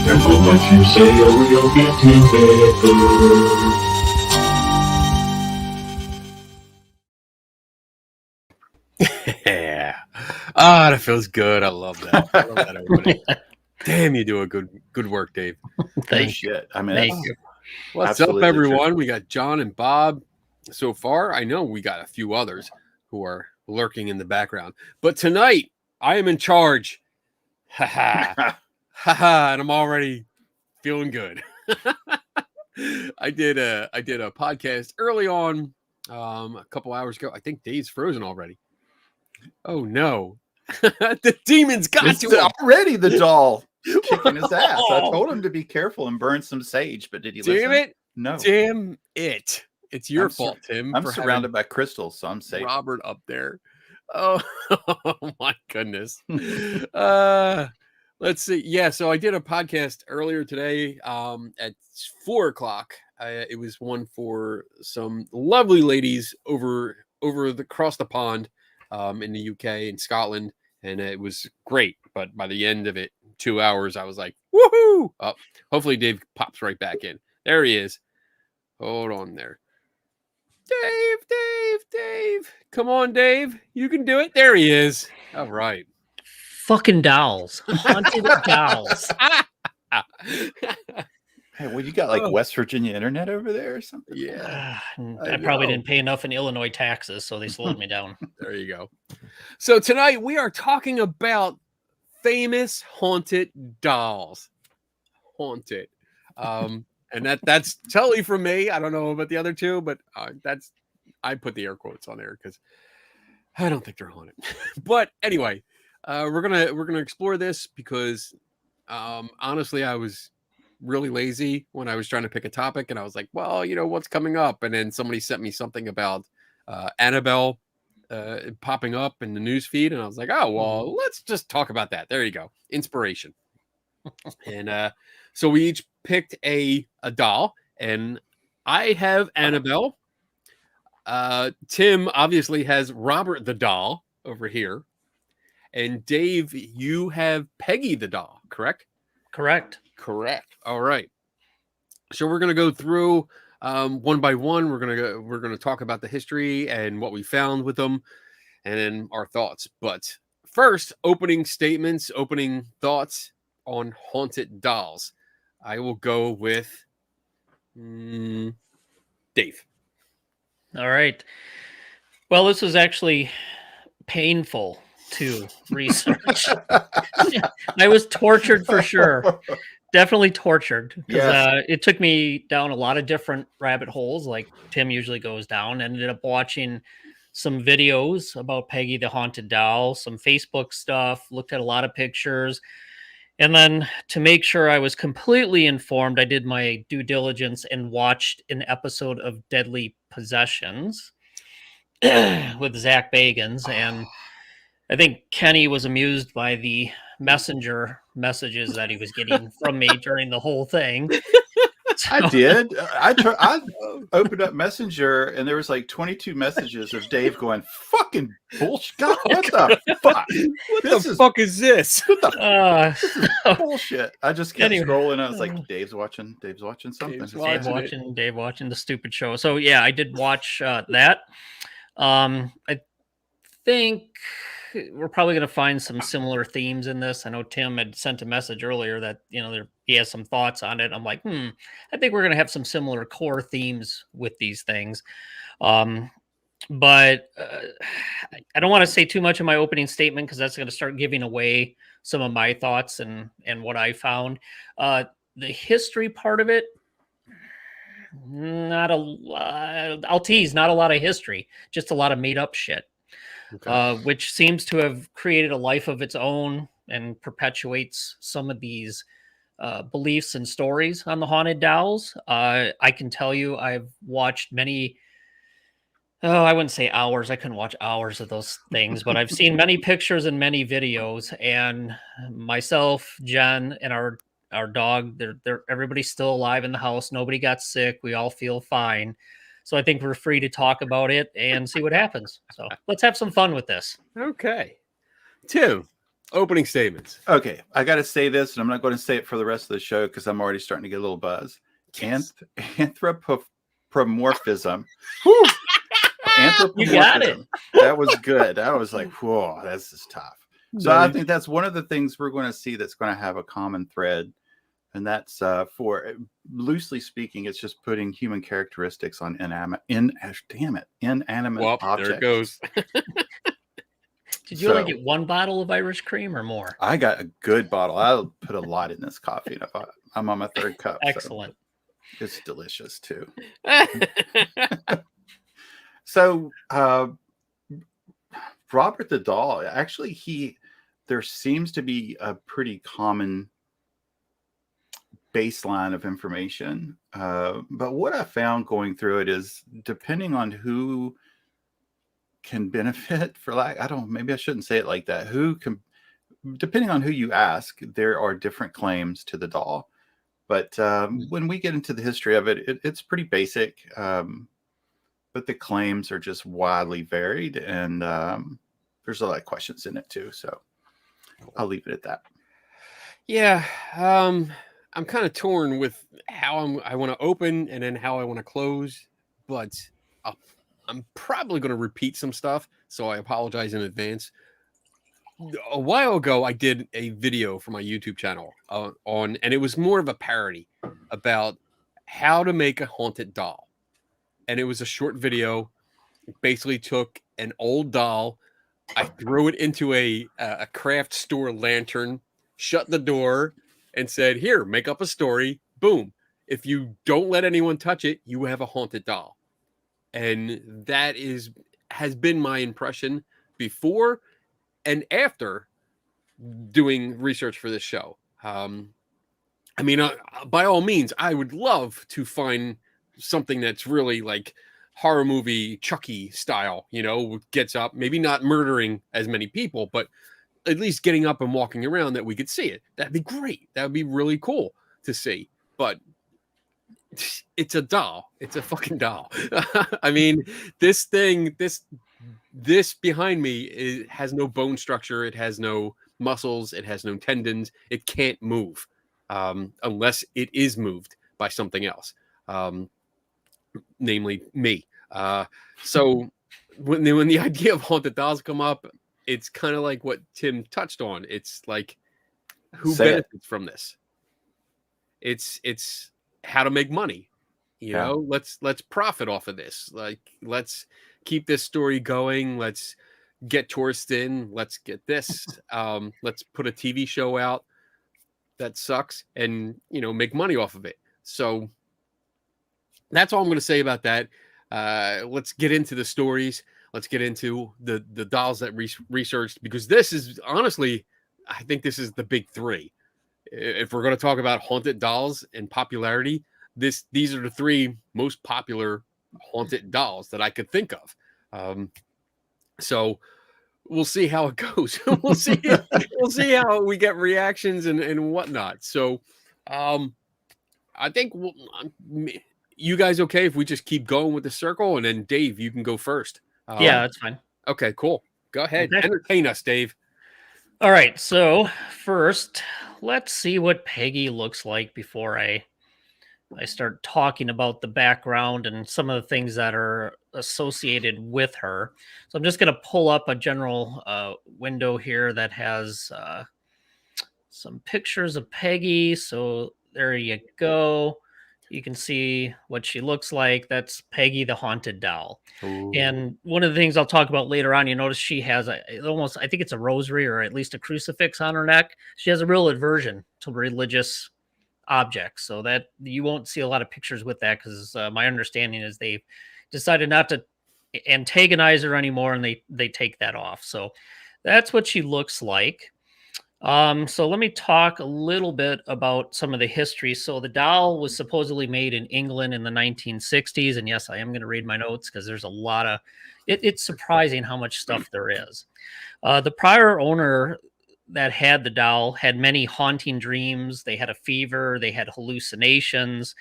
Careful what you say or you'll get together. Yeah. Ah, that feels good. I love that. I love that opening. Damn, you do a good work, Dave. Thank you. I mean, Thank you. What's up, everyone? True. We got John and Bob so far. I know we got a few others who are lurking in the background. But tonight, I am in charge. Ha ha. Ha ha. And I'm already feeling good. I did a podcast early on a couple hours ago. I think Dave's frozen already. Oh, no. The demons got to him. Already the doll kicking his ass. I told him to be careful and burn some sage, but did he listen? Damn it. No. Damn it. It's your fault, Tim. I'm surrounded by crystals, so I'm safe. Robert up there. Oh, my goodness. Let's see. Yeah, so I did a podcast earlier today at 4 o'clock. It was one for some lovely ladies across the pond in the UK and Scotland, and it was great. But by the end of it, 2 hours, I was like, woohoo! Oh, hopefully Dave pops right back in. There he is. Hold on there. Dave. Come on, Dave. You can do it. There he is. All right. Fucking dolls. Haunted dolls. Hey, well, you got like West Virginia internet over there or something? Yeah. I probably didn't pay enough in Illinois taxes, so they slowed me down. There you go. So tonight we are talking about famous haunted dolls. Haunted. And that's totally from me. I don't know about the other two, but I put the air quotes on there because I don't think they're haunted. But anyway, we're gonna explore this because honestly, I was really lazy when I was trying to pick a topic, and I was like, well, what's coming up? And then somebody sent me something about Annabelle popping up in the news feed, and I was like, oh well, let's just talk about that. There you go, inspiration. And so we each picked a doll, and I have Annabelle. Tim obviously has Robert the doll over here. And Dave, you have Peggy the doll, correct? Correct. All right. So we're gonna go through one by one. We're gonna talk about the history and what we found with them, and then our thoughts. But first, opening thoughts on haunted dolls. I will go with Dave. All right. Well, this was actually painful to research. I was tortured for sure. Definitely tortured. Because it took me down a lot of different rabbit holes, like Tim usually goes down. Ended up watching some videos about Peggy the Haunted Doll, some Facebook stuff, looked at a lot of pictures. And then to make sure I was completely informed, I did my due diligence and watched an episode of Deadly Possessions with Zach Bagans. And I think Kenny was amused by the messenger messages that he was getting from me during the whole thing. So, I did. I opened up Messenger and there was like 22 messages of Dave going, fucking bullshit. God, what the fuck? What the fuck is this? This is bullshit. I just kept scrolling. I was like, Dave's watching something. Dave watching the stupid show. So yeah, I did watch that. I think we're probably going to find some similar themes in this. I know Tim had sent a message earlier that, he has some thoughts on it. I'm like, I think we're going to have some similar core themes with these things. But I don't want to say too much in my opening statement because that's going to start giving away some of my thoughts and what I found. The history part of it, not a lot. I'll tease, not a lot of history, just a lot of made up shit, Okay. which seems to have created a life of its own and perpetuates some of these beliefs and stories on the haunted dolls. I can tell you, I've watched many. Oh, I wouldn't say hours. I couldn't watch hours of those things, but I've seen many pictures and many videos. And myself, Jen, and our dog, they're everybody's still alive in the house. Nobody got sick. We all feel fine. So I think we're free to talk about it and see what happens. So let's have some fun with this. Okay. Tim, opening statements. Okay, I got to say this, and I'm not going to say it for the rest of the show because I'm already starting to get a little buzz. Yes. Anthropomorphism. You got it. That was good. I was like, whoa, this is tough. So I Nice. think that's one of the things we're going to see that's going to have a common thread. And that's for loosely speaking, it's just putting human characteristics on inanimate Well, objects. there it goes. Did you only get one bottle of Irish cream or more? I got a good bottle. I'll put a lot in this coffee. And I'm on my third cup. so Excellent. it's delicious too. So Robert the doll, actually, there seems to be a pretty common baseline of information. But what I found going through it is, depending on who can benefit, maybe I shouldn't say it like that. Depending on who you ask, there are different claims to the doll. But when we get into the history of it, it's pretty basic. But the claims are just wildly varied, and there's a lot of questions in it too. So I'll leave it at that. Yeah. I'm kind of torn with how I want to open and then how I want to close, but I'm probably going to repeat some stuff, so I apologize in advance. A while ago, I did a video for my YouTube channel and it was more of a parody about how to make a haunted doll. And it was a short video. It basically took an old doll. I threw it into a craft store lantern, shut the door, and said, here, make up a story. Boom. If you don't let anyone touch it, you have a haunted doll. And that has been my impression before and after doing research for this show. I mean, by all means, I would love to find something that's really like horror movie Chucky style, gets up, maybe not murdering as many people, but at least getting up and walking around that we could see it. That'd be great. That would be really cool to see. But it's a doll. It's a fucking doll. I mean, this thing, this behind me has no bone structure. It has no muscles. It has no tendons. It can't move unless it is moved by something else, namely me. So when the idea of haunted dolls come up, it's kind of like what Tim touched on. It's like, who benefits from this? It's how to make money. Let's profit off of this. Like, let's keep this story going. Let's get tourists in. Let's get this. Let's put a TV show out that sucks and make money off of it. So that's all I'm going to say about that. Let's get into the stories. Let's get into the dolls that researched, because this is honestly, I think this is the big three. If we're going to talk about haunted dolls and popularity, these are the three most popular haunted dolls that I could think of. So we'll see how it goes. we'll see how we get reactions and whatnot. So I think you guys okay if we just keep going with the circle, and then Dave, you can go first. Yeah, that's fine. Okay, cool. Go ahead. Okay. Entertain us, Dave. All right. So first, let's see what Peggy looks like before I start talking about the background and some of the things that are associated with her. So I'm just going to pull up a general window here that has some pictures of Peggy. So there you go. You can see what she looks like. That's Peggy the haunted doll. Ooh. And one of the things I'll talk about later on, you notice she has I think it's a rosary or at least a crucifix on her neck. She has a real aversion to religious objects, so that you won't see a lot of pictures with that, because my understanding is they've decided not to antagonize her anymore, and they take that off. So that's what she looks like. So let me talk a little bit about some of the history. So the doll was supposedly made in England in the 1960s. And yes, I am going to read my notes because there's a lot of it's surprising how much stuff there is. The prior owner that had the doll had many haunting dreams. They had a fever, they had hallucinations.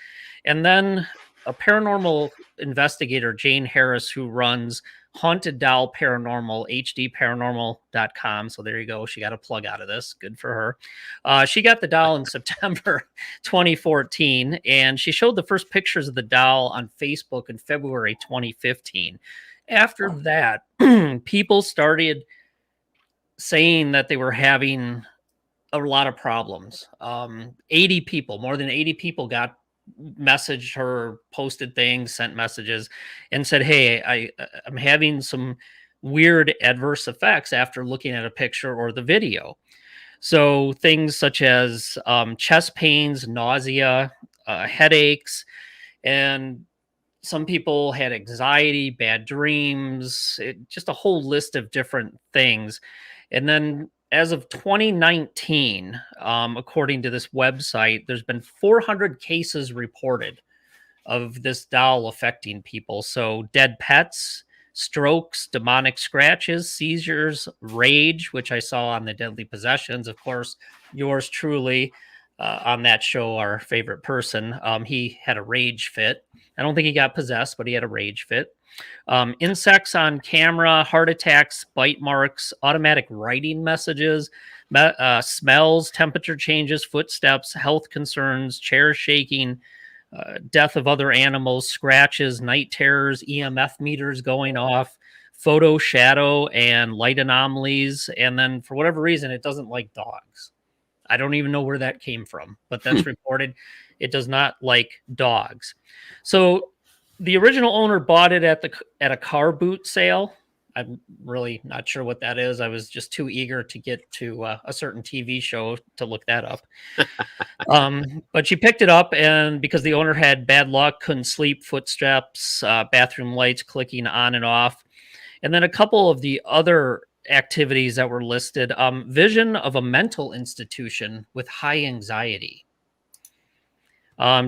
And then a paranormal investigator, Jane Harris, who runs Haunted Doll Paranormal, hdparanormal.com. So there you go. She got a plug out of this. Good for her. She got the doll in September 2014, and she showed the first pictures of the doll on Facebook in February 2015. After that, people started saying that they were having a lot of problems. 80 people, more than 80 people got messaged her, posted things, sent messages, and said, hey, I'm having some weird adverse effects after looking at a picture or the video. So things such as chest pains, nausea, headaches, and some people had anxiety, bad dreams, just a whole list of different things. And then as of 2019, according to this website, there's been 400 cases reported of this doll affecting people. So dead pets, strokes, demonic scratches, seizures, rage, which I saw on the Deadly Possessions. Of course, yours truly on that show, our favorite person, he had a rage fit. I don't think he got possessed, but he had a rage fit. Insects on camera, heart attacks, bite marks, automatic writing messages, smells, temperature changes, footsteps, health concerns, chair shaking, death of other animals, scratches, night terrors, EMF meters going off, photo shadow, and light anomalies. And then for whatever reason, it doesn't like dogs. I don't even know where that came from, but that's reported. It does not like dogs. So the original owner bought it at a car boot sale. I'm really not sure what that is. I was just too eager to get to a certain TV show to look that up. But she picked it up, and because the owner had bad luck, couldn't sleep, footsteps, bathroom lights clicking on and off. And then a couple of the other activities that were listed, vision of a mental institution with high anxiety.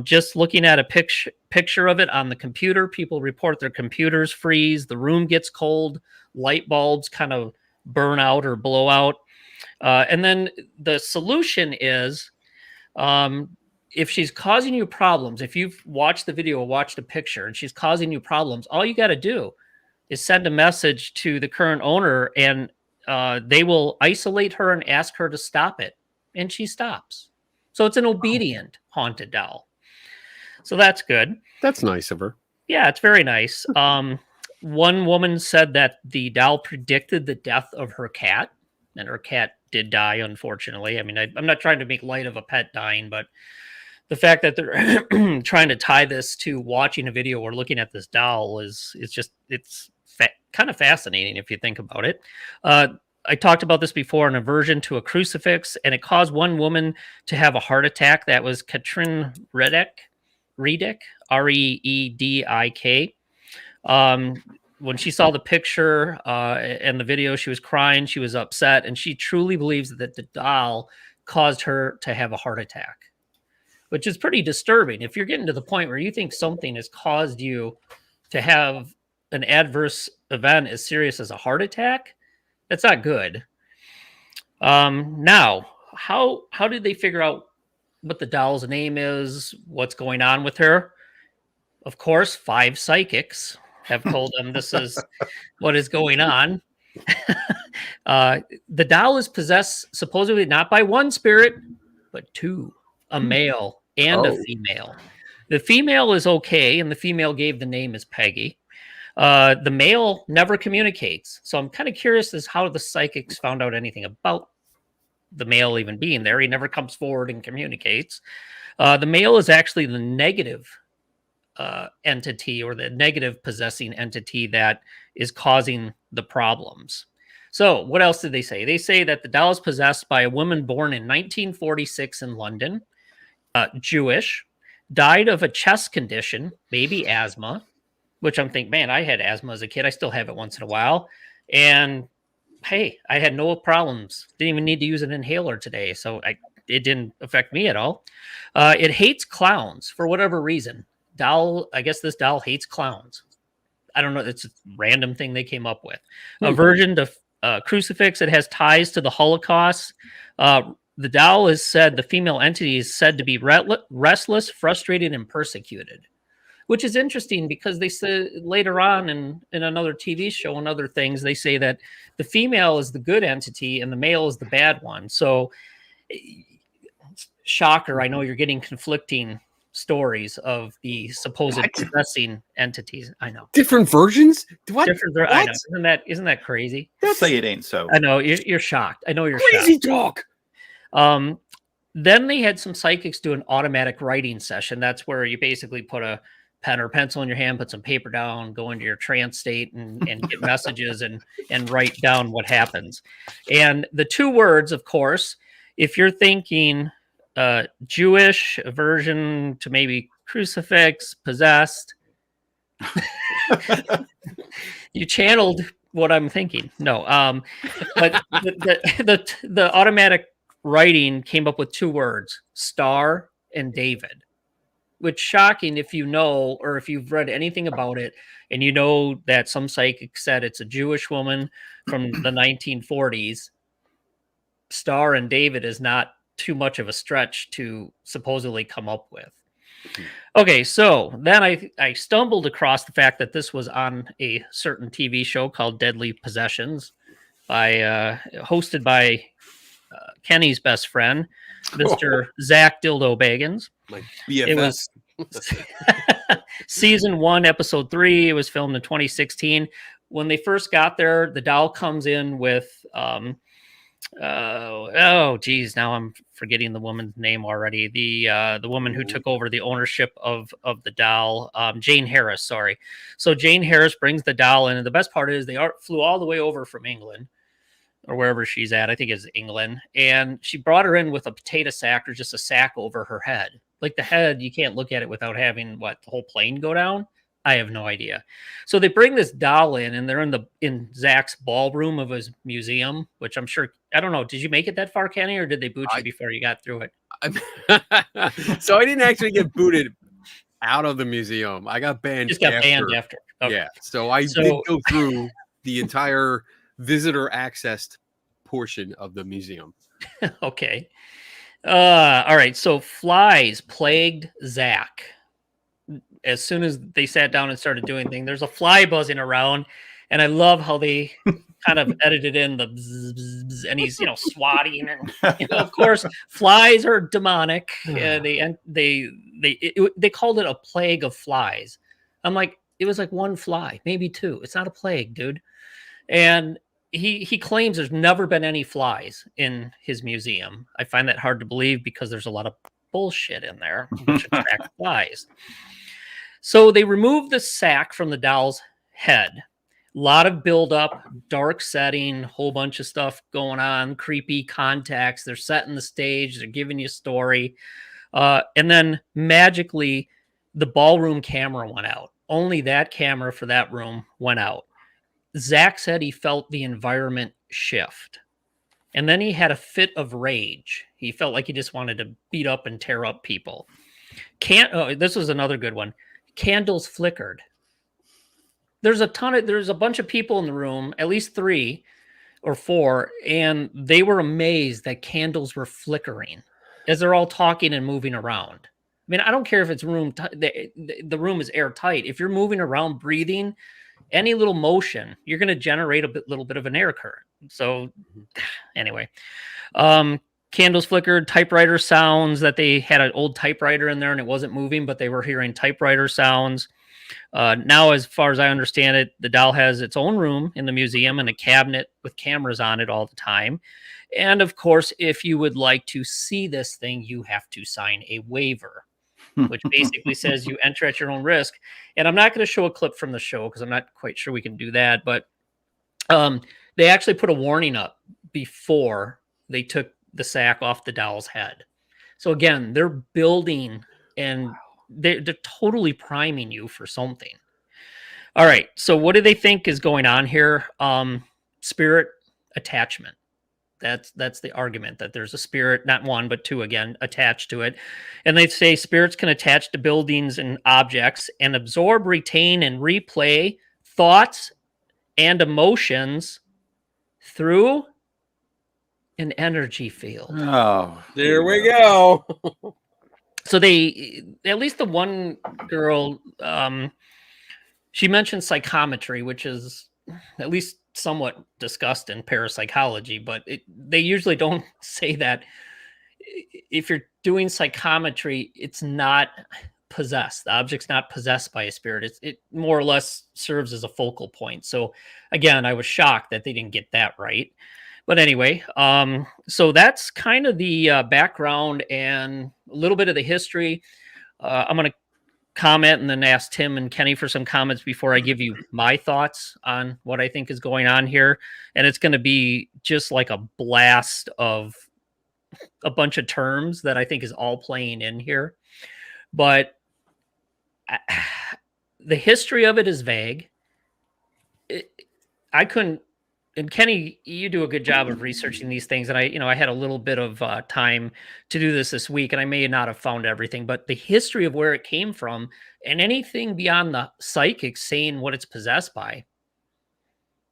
Just looking at a picture of it on the computer, people report their computers freeze, the room gets cold, light bulbs kind of burn out or blow out. And then the solution is, if she's causing you problems, if you've watched the video or watched a picture and she's causing you problems, all you got to do is send a message to the current owner, and they will isolate her and ask her to stop it. And she stops. So it's an obedient haunted doll. So that's good. That's nice of her. Yeah, it's very nice. One woman said that the doll predicted the death of her cat, and her cat did die, unfortunately. I mean, I'm not trying to make light of a pet dying, but the fact that they're trying to tie this to watching a video or looking at this doll it's kind of fascinating if you think about it. I talked about this before, an aversion to a crucifix, and it caused one woman to have a heart attack. That was Katrin Redik, Reedik. When she saw the picture and the video, she was crying, she was upset, and she truly believes that the doll caused her to have a heart attack, which is pretty disturbing. If you're getting to the point where you think something has caused you to have an adverse event as serious as a heart attack, that's not good. Now, how did they figure out what the doll's name is, what's going on with her? Of course, 5 psychics have told them this is what is going on. The doll is possessed supposedly not by one spirit, but 2, a male and a female. The female is okay, and the female gave the name as Peggy. The male never communicates. So I'm kind of curious as how the psychics found out anything about the male even being there. He never comes forward and communicates. The male is actually the negative entity, or the negative possessing entity that is causing the problems. So what else did they say? They say that the doll is possessed by a woman born in 1946 in London. Jewish, died of a chest condition, maybe asthma, which I'm thinking, man, I had asthma as a kid. I still have it once in a while. And hey, I had no problems. Didn't even need to use an inhaler today. So it didn't affect me at all. It hates clowns for whatever reason. I guess this doll hates clowns. I don't know. It's a random thing they came up with. Aversion to crucifix. It has ties to the Holocaust. The doll is said, the female entity is said to be restless, frustrated, and persecuted, which is interesting because they say later on in another TV show and other things, they say that the female is the good entity and the male is the bad one. So, shocker, I know you're getting conflicting stories of the supposed possessing entities. I know. Different versions? What? What? I know. Isn't that crazy? Say it ain't so. I know. You're shocked. I know you're crazy shocked. Talk. Then they had some psychics do an automatic writing session. That's where you basically put a pen or pencil in your hand, put some paper down, go into your trance state and get messages and write down what happens. And the 2 words, of course, if you're thinking Jewish aversion to maybe crucifix, possessed, you channeled what I'm thinking. No, but the automatic writing came up with 2 words, Star and David, which shocking if you know, or if you've read anything about it and you know that some psychic said it's a Jewish woman from the 1940s. Star and David is not too much of a stretch to supposedly come up with. Okay, so then I stumbled across the fact that this was on a certain TV show called Deadly Possessions, hosted by Kenny's best friend, Mr. Zach Dildo Bagans. My BFF. It was season 1, episode 3. It was filmed in 2016. When they first got there, the doll comes in with oh geez, now I'm forgetting the woman's name already. The woman who took over the ownership of the doll, Jane Harris. Sorry. So Jane Harris brings the doll in, and the best part is they flew all the way over from England or wherever she's at. I think it's England, and she brought her in with a potato sack or just a sack over her head. Like the head, you can't look at it without having the whole plane go down. I have no idea. So they bring this doll in, and they're in Zach's ballroom of his museum, which I'm sure, I don't know. Did you make it that far, Kenny, or did they boot you before you got through it? So I didn't actually get booted out of the museum. I got banned. Just got banned after. Okay. Yeah. So I did go through the entire visitor accessed portion of the museum. Okay. All right. So flies plagued Zach. As soon as they sat down and started doing things, there's a fly buzzing around, and I love how they kind of edited in the bzz, bzz, bzz, and he's swatting, and of course flies are demonic. They called it a plague of flies. I'm like, it was like 1 fly, maybe 2. It's not a plague, dude. And he claims there's never been any flies in his museum. I find that hard to believe because there's a lot of bullshit in there which attract flies. So they removed the sack from the doll's head. A lot of buildup, dark setting, whole bunch of stuff going on, creepy contacts. They're setting the stage. They're giving you a story. And then magically, the ballroom camera went out. Only that camera for that room went out. Zach said he felt the environment shift. And then he had a fit of rage. He felt like he just wanted to beat up and tear up people. This was another good one. Candles flickered. There's a bunch of people in the room, at least 3 or 4, and they were amazed that candles were flickering as they're all talking and moving around. I mean, I don't care if it's the room is airtight. If you're moving around, breathing, any little motion, you're going to generate a little bit of an air current. So anyway, candles flickered, typewriter sounds, that they had an old typewriter in there and it wasn't moving, but they were hearing typewriter sounds. Now, as far as I understand it, the doll has its own room in the museum and a cabinet with cameras on it all the time. And of course, if you would like to see this thing, you have to sign a waiver, which basically says you enter at your own risk. And I'm not going to show a clip from the show because I'm not quite sure we can do that. But they actually put a warning up before they took the sack off the doll's head. So again, they're building and they're totally priming you for something. All right. So what do they think is going on here? Spirit attachment. That's the argument, that there's a spirit, not one, but two again, attached to it. And they say spirits can attach to buildings and objects and absorb, retain, and replay thoughts and emotions through an energy field. Oh, There we go. So they, at least the one girl, she mentioned psychometry, which is at least somewhat discussed in parapsychology, but they usually don't say that if you're doing psychometry, it's not possessed. The object's not possessed by a spirit. It more or less serves as a focal point. So again, I was shocked that they didn't get that right. But anyway, so that's kind of the background and a little bit of the history. I'm going to comment and then ask Tim and Kenny for some comments before I give you my thoughts on what I think is going on here. And it's going to be just like a blast of a bunch of terms that I think is all playing in here. But the history of it is vague. I couldn't, and Kenny, you do a good job of researching these things. And I had a little bit of time to do this week, and I may not have found everything, but the history of where it came from and anything beyond the psychic saying what it's possessed by,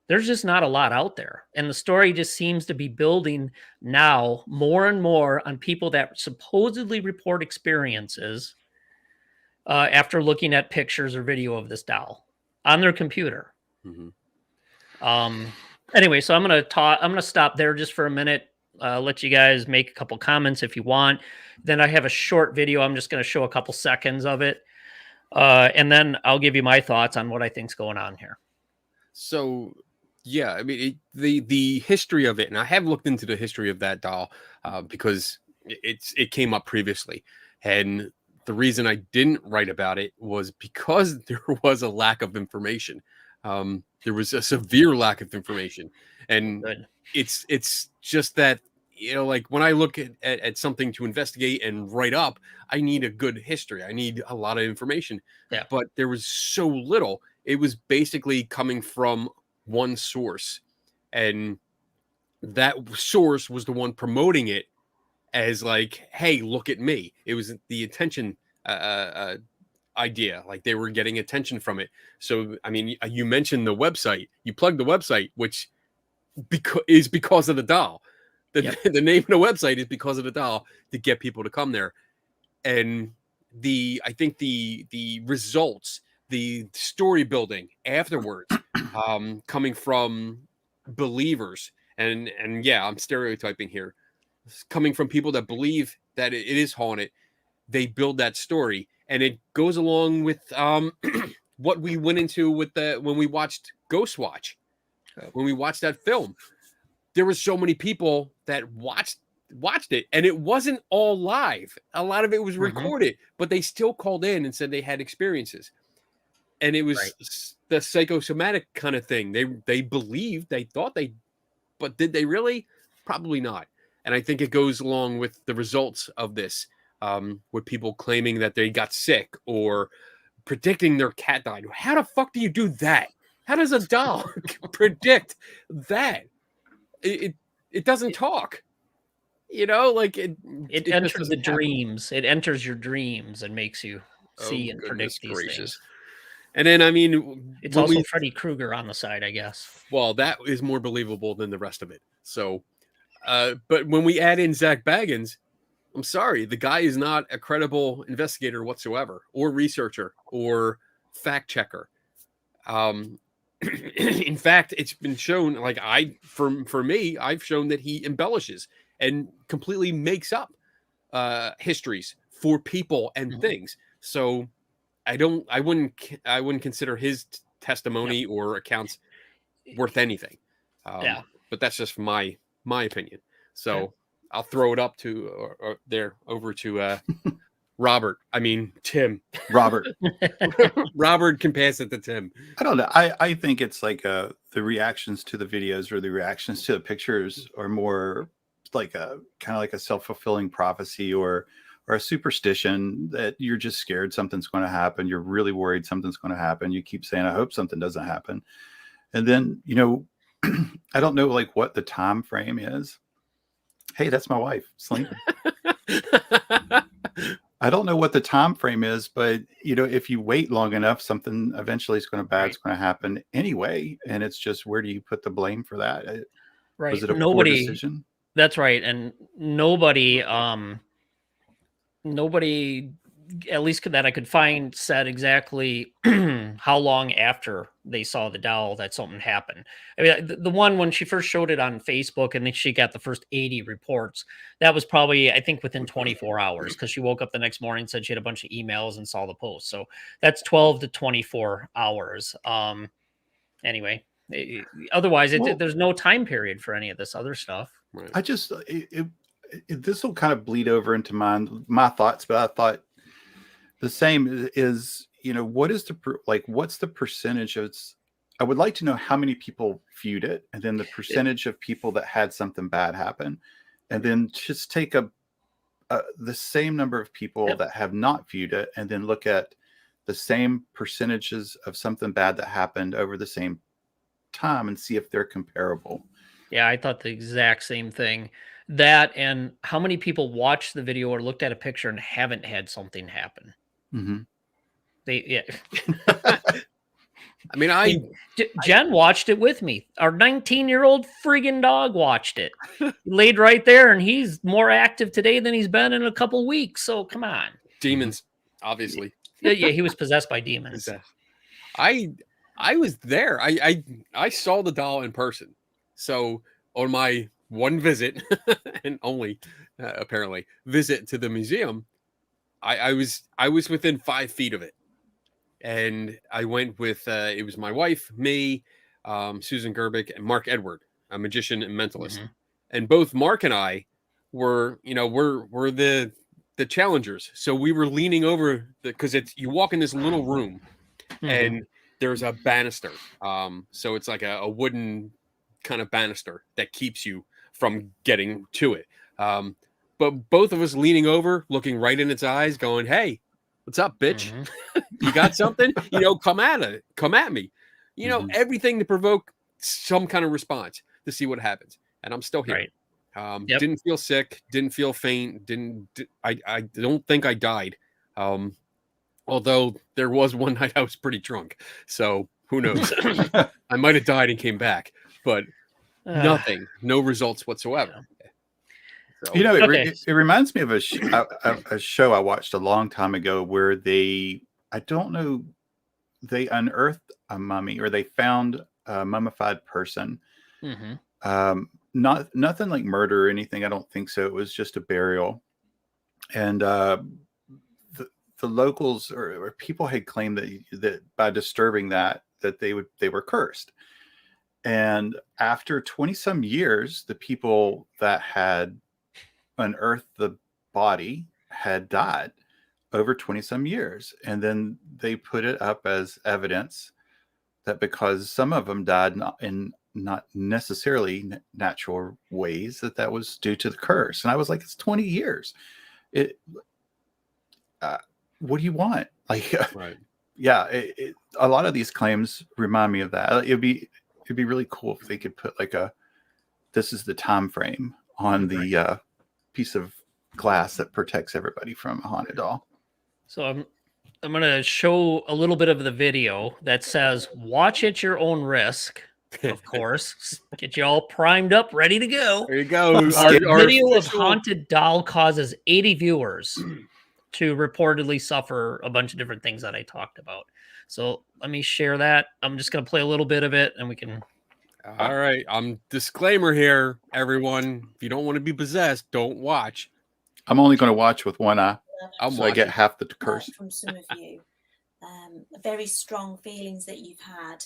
there's just not a lot out there. And the story just seems to be building now more and more on people that supposedly report experiences after looking at pictures or video of this doll on their computer. Mm-hmm. Anyway, so I'm going to stop there just for a minute, let you guys make a couple comments if you want. Then I have a short video. I'm just going to show a couple seconds of it. And then I'll give you my thoughts on what I think's going on here. So, yeah, I mean, the history of it, and I have looked into the history of that doll because it came up previously. And the reason I didn't write about it was because there was a lack of information. There was a severe lack of information, and it's just that, like when I look at something to investigate and write up, I need a good history. I need a lot of information. Yeah. But there was so little. It was basically coming from one source, and that source was the one promoting it as like, hey, look at me. It was the attention idea, like they were getting attention from it. So I mean, you mentioned the website, you plugged the website, which is because of the doll. The name of the website is because of the doll, to get people to come there. And I think the results, the story building afterwards, coming from believers, and yeah, I'm stereotyping here, coming from people that believe that it is haunted, they build that story. And it goes along with what we went into with when we watched Ghost Watch. When we watched that film, there were so many people that watched it, and it wasn't all live. A lot of it was recorded, but they still called in and said they had experiences. And it was the psychosomatic kind of thing. They believed, they thought but did they really? Probably not. And I think it goes along with the results of this. With people claiming that they got sick or predicting their cat died. How the fuck do you do that? How does a doll predict that? It doesn't talk. Like it enters the dreams. It enters your dreams and makes you see and predict these things. And then, I mean, it's also Freddy Krueger on the side, I guess. Well, that is more believable than the rest of it. So, but when we add in Zach Baggins, I'm sorry, the guy is not a credible investigator whatsoever, or researcher, or fact checker. In fact, it's been shown, like for me, I've shown that he embellishes and completely makes up histories for people and things. So I wouldn't consider his testimony or accounts worth anything. But that's just my opinion. So I'll throw it up to over to Robert. I mean, Tim. Robert. Robert can pass it to Tim. I don't know. I think it's like the reactions to the videos or the reactions to the pictures are more like a kind of like a self-fulfilling prophecy or a superstition that you're just scared something's going to happen. You're really worried something's going to happen. You keep saying, I hope something doesn't happen. And then, I don't know like what the time frame is. Hey, that's my wife sleeping. I don't know what the time frame is, but if you wait long enough, something eventually is going to bad's going to happen anyway. And it's just, where do you put the blame for that? Right. Was it a poor decision? That's right. And nobody, at least that I could find, said exactly how long after they saw the doll that something happened. I mean, the one when she first showed it on Facebook and then she got the first 80 reports, that was probably, I think, within 24 hours, because she woke up the next morning and said she had a bunch of emails and saw the post. So that's 12 to 24 hours. Anyway, otherwise, there's no time period for any of this other stuff. Right. I just, this will kind of bleed over into my thoughts, but I thought, the same is, what is what's the percentage of, I would like to know how many people viewed it, and then the percentage of people that had something bad happen, and then just take the same number of people that have not viewed it, and then look at the same percentages of something bad that happened over the same time and see if they're comparable. Yeah, I thought the exact same thing. That, and how many people watched the video or looked at a picture and haven't had something happen. Mm-hmm. I mean, Jen watched it with me. Our 19-year-old friggin' dog watched it. He laid right there, and he's more active today than he's been in a couple weeks. So come on. Demons, obviously. Yeah, he was possessed by demons. I was there. I saw the doll in person. So on my one visit and only apparently visit to the museum, I was within 5 feet of it, and I went with it was my wife, me, Susan Gerbic, and Mark Edward, a magician and mentalist, and both Mark and I were we're the challengers. So we were leaning over because you walk in this little room, and there's a banister. So it's like a wooden kind of banister that keeps you from getting to it. But both of us leaning over, looking right in its eyes, going, "Hey, what's up, bitch? You got something? Come at me. Everything to provoke some kind of response to see what happens." And I'm still here. Right. Didn't feel sick. Didn't feel faint. I don't think I died. Although there was one night I was pretty drunk. So who knows? I might have died and came back, but nothing, no results whatsoever. So, it reminds me of a show I watched a long time ago where they unearthed a mummy, or they found a mummified person. Nothing like murder or anything. I don't think so. It was just a burial. And the locals or people had claimed that by disturbing that they were cursed. And after 20 some years, the people that had unearthed the body had died over 20 some years. And then they put it up as evidence that because some of them died not necessarily natural ways, that was due to the curse. And I was like, it's 20 years. What do you want? Like, right. Yeah, a lot of these claims remind me of that. It'd be really cool if they could put like this is the time frame on the piece of glass that protects everybody from a haunted doll. So I'm going to show a little bit of the video that says, "Watch at your own risk." Of course, get you all primed up, ready to go. There you go. Our video of haunted doll causes 80 viewers to reportedly suffer a bunch of different things that I talked about. So let me share that. I'm just going to play a little bit of it, and we can. All right. Disclaimer here, everyone. If you don't want to be possessed, don't watch. I'm only going to watch with one eye. So I get half the curse. From some of you, very strong feelings that you've had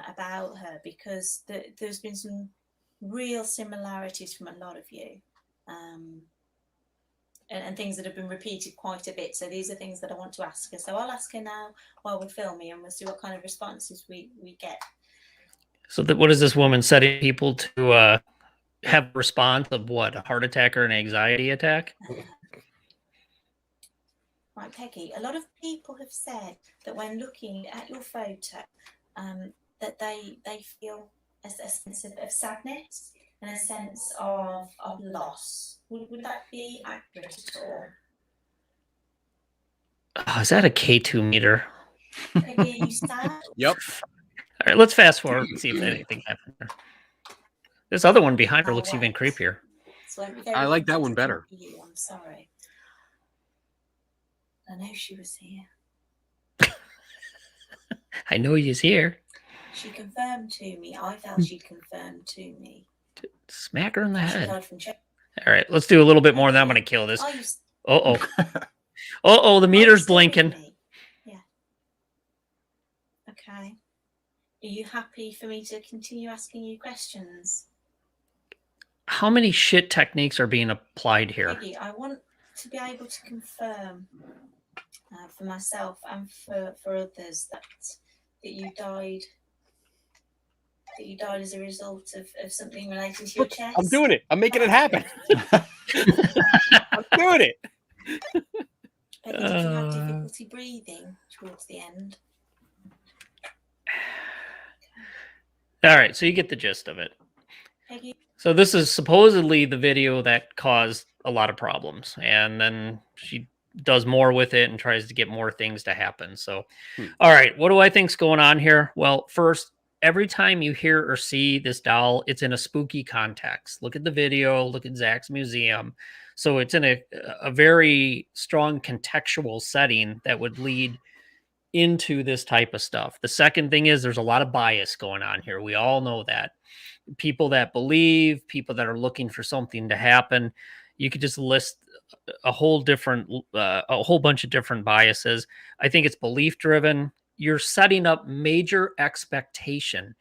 about her, because there's been some real similarities from a lot of you, and things that have been repeated quite a bit. So these are things that I want to ask her. So I'll ask her now while we're filming, and we'll see what kind of responses we get. So what is this woman setting people to have a response of what, a heart attack or an anxiety attack? Right, Peggy, a lot of people have said that when looking at your photo, that they feel a sense of sadness and a sense of loss. Would that be accurate at all? Oh, is that a K2 meter? Peggy, are you sad? Yep. All right, let's fast forward and see if anything happened there. This other one behind her Oh, looks even right. creepier. So it'd be very I like that one difficult better. for you, I'm sorry. I know she was here. I know he's here. She confirmed to me. I felt she confirmed to me. Smack her in the She head. died from Chucky. All right, let's do a little bit more, and then I'm going to kill this. Are you, Uh-oh. Uh-oh, the are you meter's still with blinking. me? Yeah. Okay. Are you happy for me to continue asking you questions? How many shit techniques are being applied here? Peggy, I want to be able to confirm for myself and for others that you died as a result of something related to your chest. I'm doing it. I'm making it happen. I'm doing it. Peggy, did you have difficulty breathing towards the end? All right, so you get the gist of it. Peggy, So this is supposedly the video that caused a lot of problems, and then she does more with it and tries to get more things to happen. So, all right, what do I think's going on here? Well, first, every time you hear or see this doll, it's in a spooky context. Look at the video, look at Zach's museum. So it's in a very strong contextual setting that would lead into this type of stuff. The second thing is there's a lot of bias going on here. We all know that. People that believe, people that are looking for something to happen. You could just list a whole bunch of different biases. I think it's belief driven. You're setting up major expectation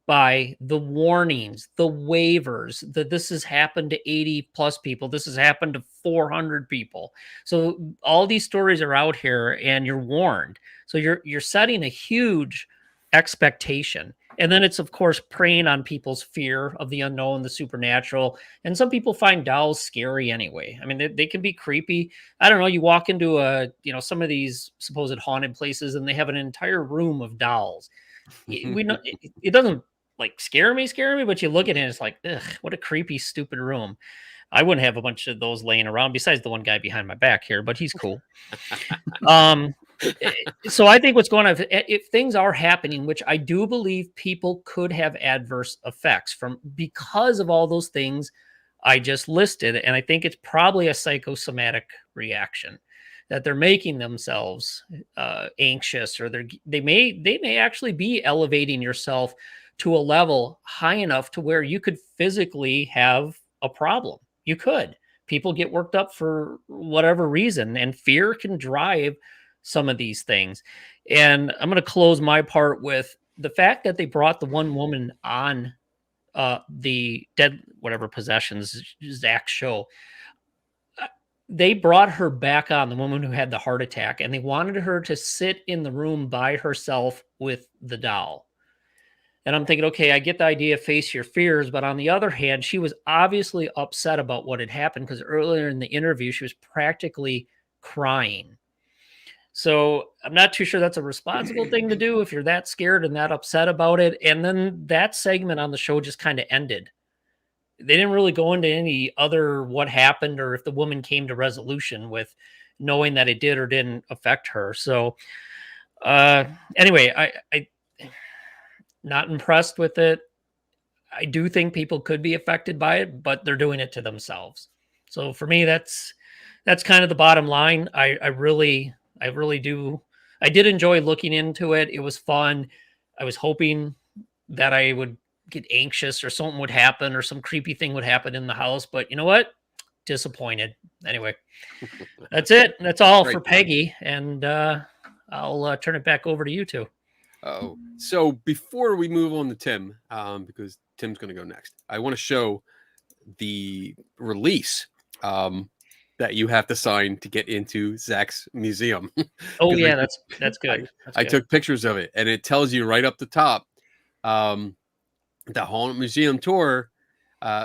by the warnings, the waivers that this has happened to 80 plus people. This has happened to 400 people. So all these stories are out here and you're warned. So you're setting a huge expectation. And then it's, of course, preying on people's fear of the unknown, the supernatural. And some people find dolls scary anyway. I mean, they can be creepy. I don't know. You walk into some of these supposed haunted places and they have an entire room of dolls. We know it doesn't like scare me, but you look at it and it's like, ugh, what a creepy, stupid room. I wouldn't have a bunch of those laying around besides the one guy behind my back here, but he's cool. So I think what's going on, if things are happening, which I do believe people could have adverse effects because of all those things I just listed. And I think it's probably a psychosomatic reaction that they're making themselves anxious, or they may actually be elevating yourself to a level high enough to where you could physically have a problem. You could. People get worked up for whatever reason, and fear can drive some of these things. And I'm going to close my part with the fact that they brought the one woman on the Dead Whatever Possessions Zach show. They brought her back on, the woman who had the heart attack, and they wanted her to sit in the room by herself with the doll. And I'm thinking, okay, I get the idea, face your fears. But on the other hand, she was obviously upset about what had happened, because earlier in the interview, she was practically crying. So I'm not too sure that's a responsible thing to do if you're that scared and that upset about it. And then that segment on the show just kind of ended. They didn't really go into any other what happened or if the woman came to resolution with knowing that it did or didn't affect her. So anyway, I not impressed with it. I do think people could be affected by it, but they're doing it to themselves. So for me, that's kind of the bottom line. I really do. I did enjoy looking into it. It was fun. I was hoping that I would get anxious or something would happen or some creepy thing would happen in the house. But you know what? Disappointed. Anyway, that's it. That's all for Peggy. And I'll turn it back over to you two. Oh, so before we move on to Tim, because Tim's going to go next, I want to show the release that you have to sign to get into Zach's museum. Oh yeah, that's good. I took pictures of it, and it tells you right up the top, the Haunted Museum Tour.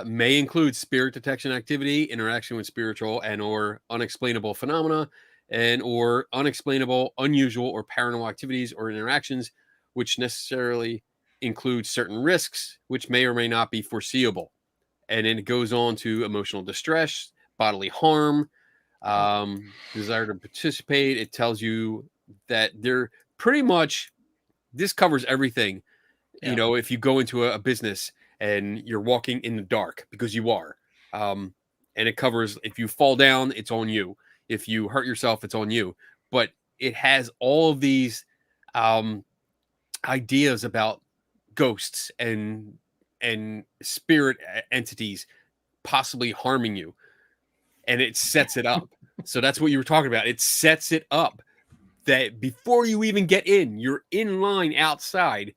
may include spirit detection activity, interaction with spiritual and or unexplainable phenomena, and or unexplainable, unusual, or paranormal activities or interactions, which necessarily include certain risks, which may or may not be foreseeable. And then it goes on to emotional distress, bodily harm, desire to participate. It tells you that they're pretty much, this covers everything. Yeah. You know, if you go into a business and you're walking in the dark, because you are, and it covers, if you fall down, it's on you. If you hurt yourself, it's on you. But it has all of these ideas about ghosts and spirit entities possibly harming you, and it sets it up. So that's what you were talking about. It sets it up that before you even get in, you're in line outside.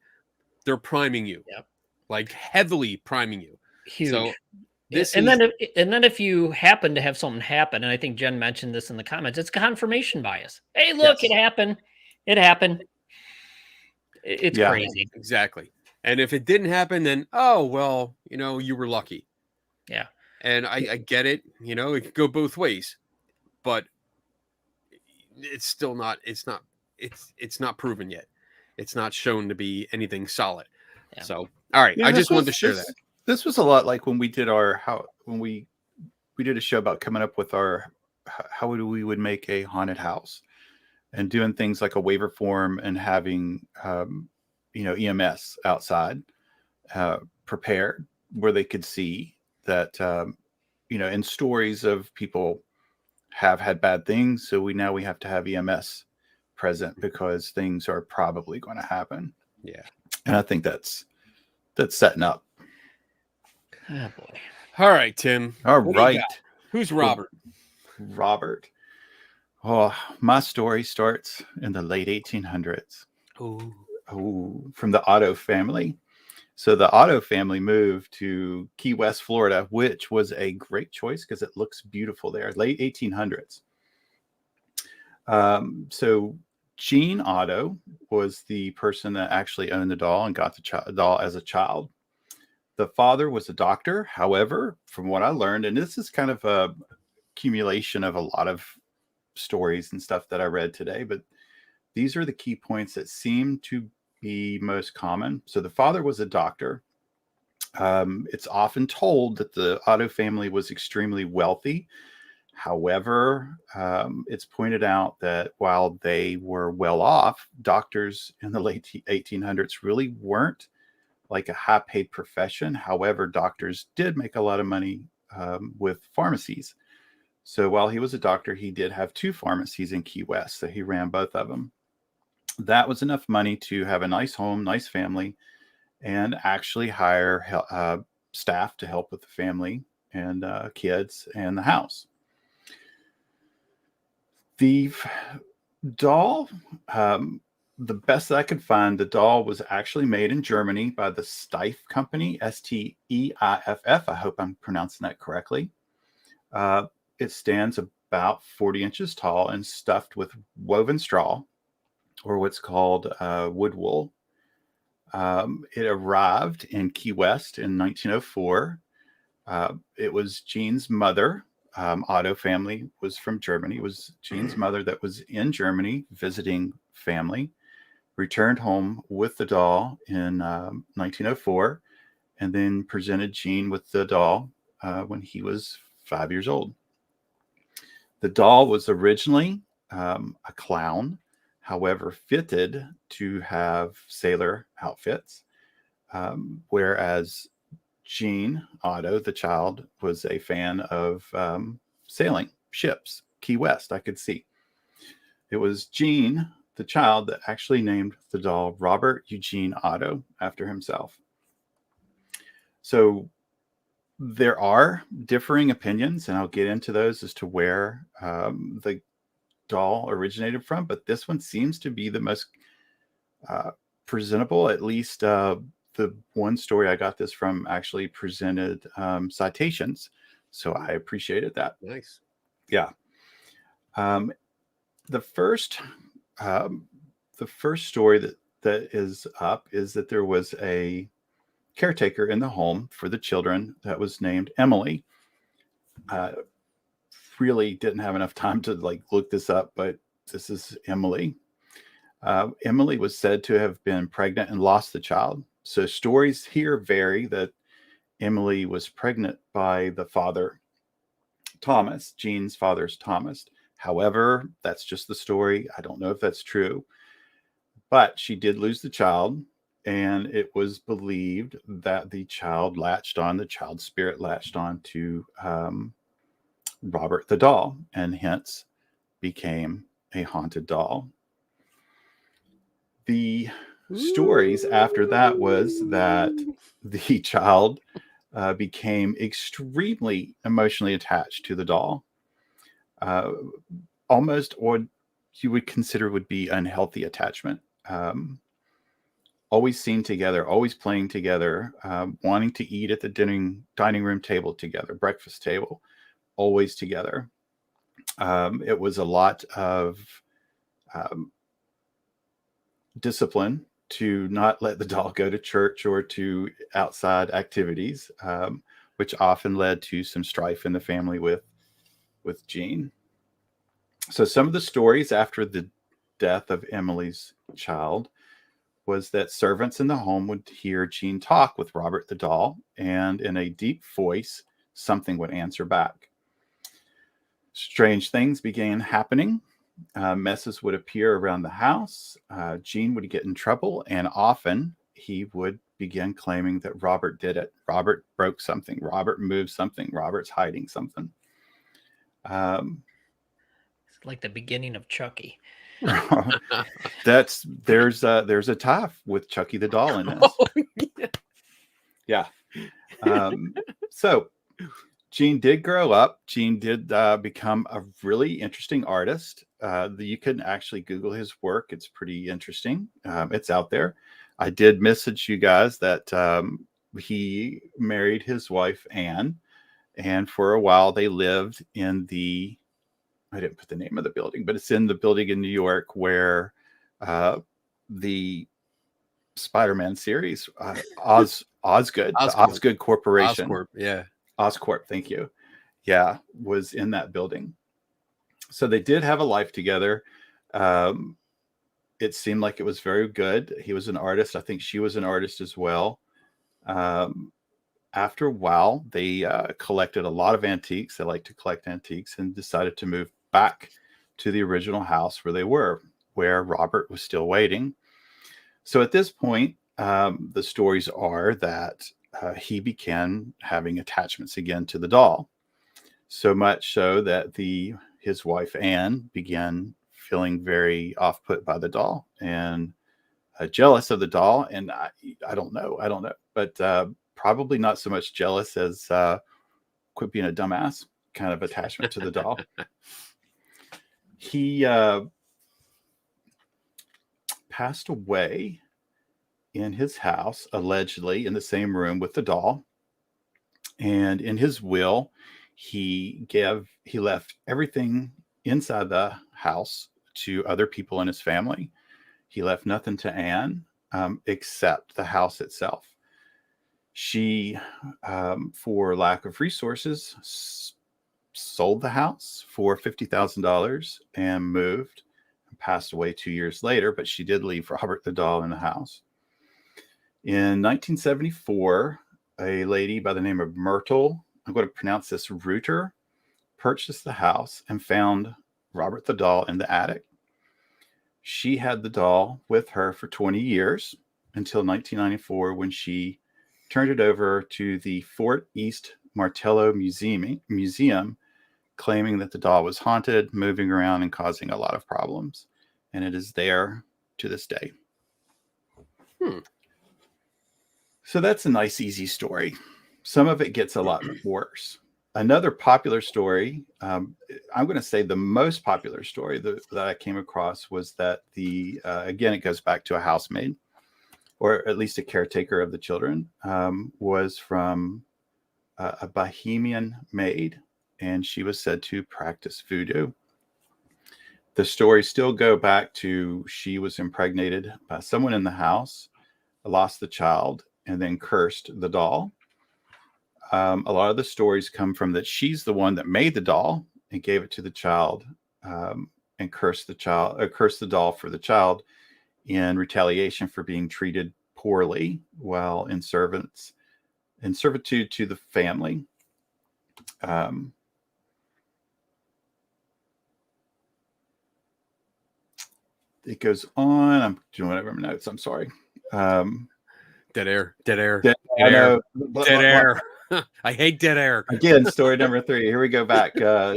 They're priming you, Yep. like heavily priming you. Huge. So this and is, then if you happen to have something happen, and I think Jen mentioned this in the comments, it's confirmation bias. Hey, look, yes, it happened. It happened. It's Yeah. crazy. exactly. And if it didn't happen, then oh well, you know, you were lucky. Yeah. And I get it. You know, it could go both ways, but it's still not. It's not proven yet. It's not shown to be anything solid. Yeah. So all right, I just wanted to share that. This was a lot like when we did when we did a show about coming up with how we would make a haunted house, and doing things like a waiver form and having EMS outside prepared where they could see that in stories of people have had bad things, so we have to have EMS present because things are probably going to happen. Yeah. And I think that's setting up. Oh boy. All right, Tim. All what do you right. got? Who's Robert? Robert. Oh, my story starts in the late 1800s. From the Otto family. So the Otto family moved to Key West, Florida, which was a great choice because it looks beautiful there. Late 1800s. So Gene Otto was the person that actually owned the doll and got the doll as a child. The father was a doctor. However, from what I learned, and this is kind of a accumulation of a lot of stories and stuff that I read today, but these are the key points that seem to be most common. So the father was a doctor. It's often told that the Otto family was extremely wealthy. However, it's pointed out that while they were well off, doctors in the late 1800s really weren't like a high paid profession. However, doctors did make a lot of money with pharmacies. So while he was a doctor, he did have 2 pharmacies in Key West. So he ran both of them. That was enough money to have a nice home, nice family, and actually hire staff to help with the family and kids and the house. The doll, the best that I could find, the doll was actually made in Germany by the Steiff Company, Steiff. I hope I'm pronouncing that correctly. It stands about 40 inches tall and stuffed with woven straw, or what's called wood wool. It arrived in Key West in 1904. It was Gene's mother. Otto family was from Germany. It was Gene's mother that was in Germany visiting family, returned home with the doll in 1904, and then presented Gene with the doll when he was 5 years old. The doll was originally a clown, however, fitted to have sailor outfits, whereas Gene Otto, the child, was a fan of sailing ships. Key West, I could see. It was Gene, the child, that actually named the doll Robert Eugene Otto after himself. So there are differing opinions, and I'll get into those as to where the doll originated from, but this one seems to be the most presentable. At least the one story I got this from actually presented citations, so I appreciated that. Nice. Yeah. The first story that is up is that there was a caretaker in the home for the children that was named Emily. Really didn't have enough time to look this up, but this is Emily. Emily was said to have been pregnant and lost the child. So stories here vary that Emily was pregnant by the father, Thomas. Jean's father's Thomas. However, that's just the story. I don't know if that's true. But she did lose the child, and it was believed that the child's spirit latched on to Robert the doll, and hence became a haunted doll. The stories after that was that the child became extremely emotionally attached to the doll, almost what you would consider would be unhealthy attachment. Always seen together, always playing together, wanting to eat at the dining room table together, breakfast table, always together. It was a lot of discipline to not let the doll go to church or to outside activities, which often led to some strife in the family with Jean. So some of the stories after the death of Emily's child was that servants in the home would hear Jean talk with Robert the doll, and in a deep voice, something would answer back. Strange things began happening. Messes would appear around the house. Jean would get in trouble, and often he would begin claiming that Robert did it. Robert broke something. Robert moved something. Robert's hiding something. It's like the beginning of Chucky. There's a tie with Chucky the doll in this. Oh, Yeah. So Jean did grow up. Jean did become a really interesting artist. You can actually Google his work. It's pretty interesting. It's out there. I did message you guys that he married his wife, Anne, and for a while they lived in I didn't put the name of the building, but it's in the building in New York where the Spider-Man series, Osgood, the Osgood Corporation. Oscorp, yeah. Oscorp, thank you. Yeah, was in that building. So they did have a life together. It seemed like it was very good. He was an artist. I think she was an artist as well. After a while, they collected a lot of antiques. They like to collect antiques, and decided to move back to the original house where they were, where Robert was still waiting. So at this point, the stories are that he began having attachments again to the doll. So much so that his wife, Anne, began feeling very off-put by the doll and jealous of the doll. And I don't know, but probably not so much jealous as quit being a dumbass kind of attachment to the doll. He passed away in his house, allegedly in the same room with the doll. And in his will, he left everything inside the house to other people in his family. He left nothing to Anne except the house itself. She, for lack of resources, sold the house for $50,000 and moved and passed away 2 years later, but she did leave Robert the doll in the house. In 1974, a lady by the name of Myrtle, I'm going to pronounce this Reuter, purchased the house and found Robert the doll in the attic. She had the doll with her for 20 years until 1994, when she turned it over to the Fort East Martello Museum, claiming that the doll was haunted, moving around, and causing a lot of problems. And it is there to this day. So that's a nice, easy story. Some of it gets a lot worse. Another popular story, I'm going to say the most popular story that I came across was that again, it goes back to a housemaid, or at least a caretaker of the children, was from a Bohemian maid, and she was said to practice voodoo. The stories still go back to she was impregnated by someone in the house, lost the child, and then cursed the doll. A lot of the stories come from that she's the one that made the doll and gave it to the child, and cursed the doll for the child in retaliation for being treated poorly while in servitude to the family. It goes on. I'm doing whatever my notes. I'm sorry. Dead air. Dead air. Dead, Dead I air. know. Dead air. I hate dead air. Again, story number 3. Here we go back.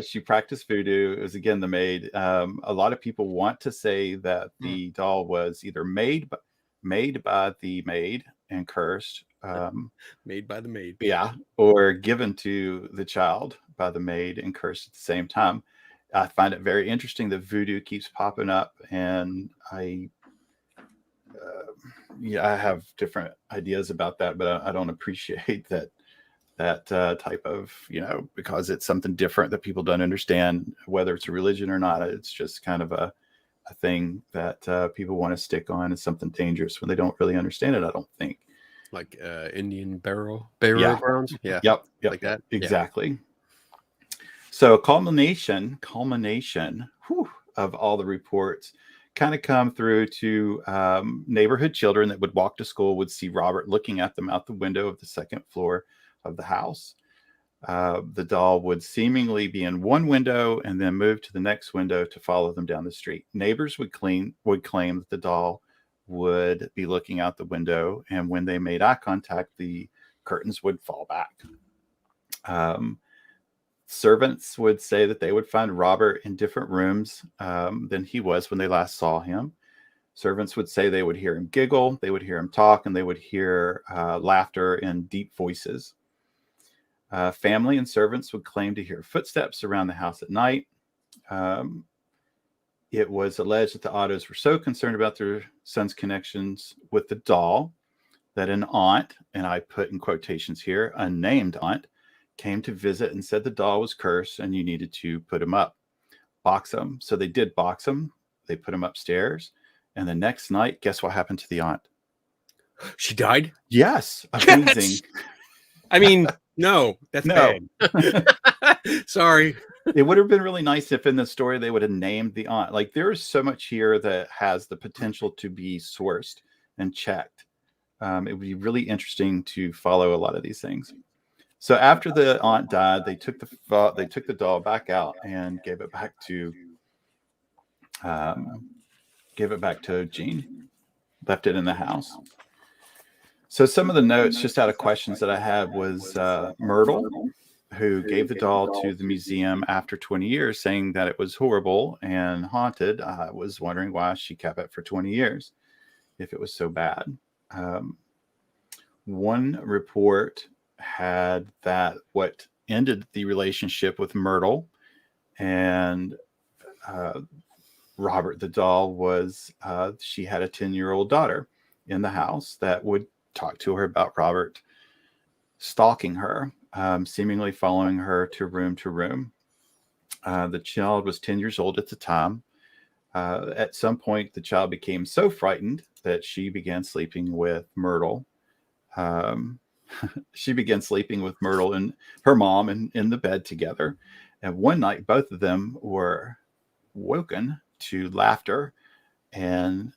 She practiced voodoo. It was again the maid. A lot of people want to say that the doll was either made by the maid and cursed. Made by the maid. Yeah, or given to the child by the maid and cursed at the same time. I find it very interesting that voodoo keeps popping up, and I have different ideas about that, but I don't appreciate that type of, because it's something different that people don't understand, whether it's a religion or not. It's just kind of a thing that people want to stick on as something dangerous when they don't really understand it, I don't think. Like Indian burial Yeah. grounds? Yeah. Yep. Like that? Exactly. Yeah. So culmination of all the reports kind of come through to neighborhood children that would walk to school would see Robert looking at them out the window of the second floor of the house. The doll would seemingly be in one window and then move to the next window to follow them down the street. Neighbors would claim that the doll would be looking out the window, and when they made eye contact, the curtains would fall back. Servants would say that they would find Robert in different rooms than he was when they last saw him. Servants would say they would hear him giggle, they would hear him talk, and they would hear laughter in deep voices. Family and servants would claim to hear footsteps around the house at night. It was alleged that the Ottos were so concerned about their son's connections with the doll that an aunt, and I put in quotations here, unnamed aunt, came to visit and said the doll was cursed and you needed to put him up, box him. So they did box him. They put him upstairs. And the next night, guess what happened to the aunt? She died? Yes. Amazing. I mean, no, that's bad. Sorry. It would have been really nice if in the story they would have named the aunt. Like, there is so much here that has the potential to be sourced and checked. It would be really interesting to follow a lot of these things. So after the aunt died, they took the doll back out and gave it back to Jean. Left it in the house. So some of the notes, just out of questions that I had, was Myrtle, who gave the doll to the museum after 20 years, saying that it was horrible and haunted. I was wondering why she kept it for 20 years if it was so bad. One report had that what ended the relationship with Myrtle and Robert the doll was she had a 10-year-old daughter in the house that would talk to her about Robert stalking her, seemingly following her to room. The child was 10 years old at the time. At some point, the child became so frightened that she began sleeping with Myrtle. She began sleeping with Myrtle and her mom in the bed together. And one night, both of them were woken to laughter and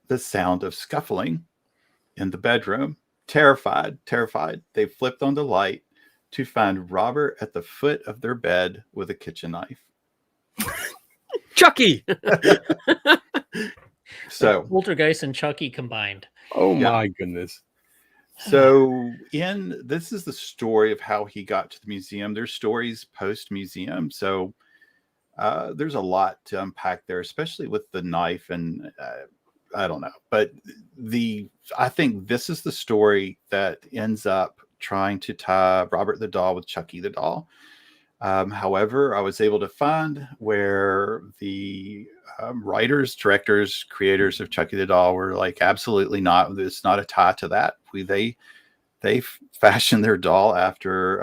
the sound of scuffling in the bedroom. Terrified, they flipped on the light to find Robert at the foot of their bed with a kitchen knife. Chucky! So Poltergeist and Chucky combined. Oh my goodness. So this is the story of how he got to the museum. There's stories post-museum. So there's a lot to unpack there, especially with the knife. And I don't know. But I think this is the story that ends up trying to tie Robert the doll with Chucky the doll. However, I was able to find where the writers, directors, creators of Chucky the doll were like, absolutely not. It's not a tie to that. They fashioned their doll after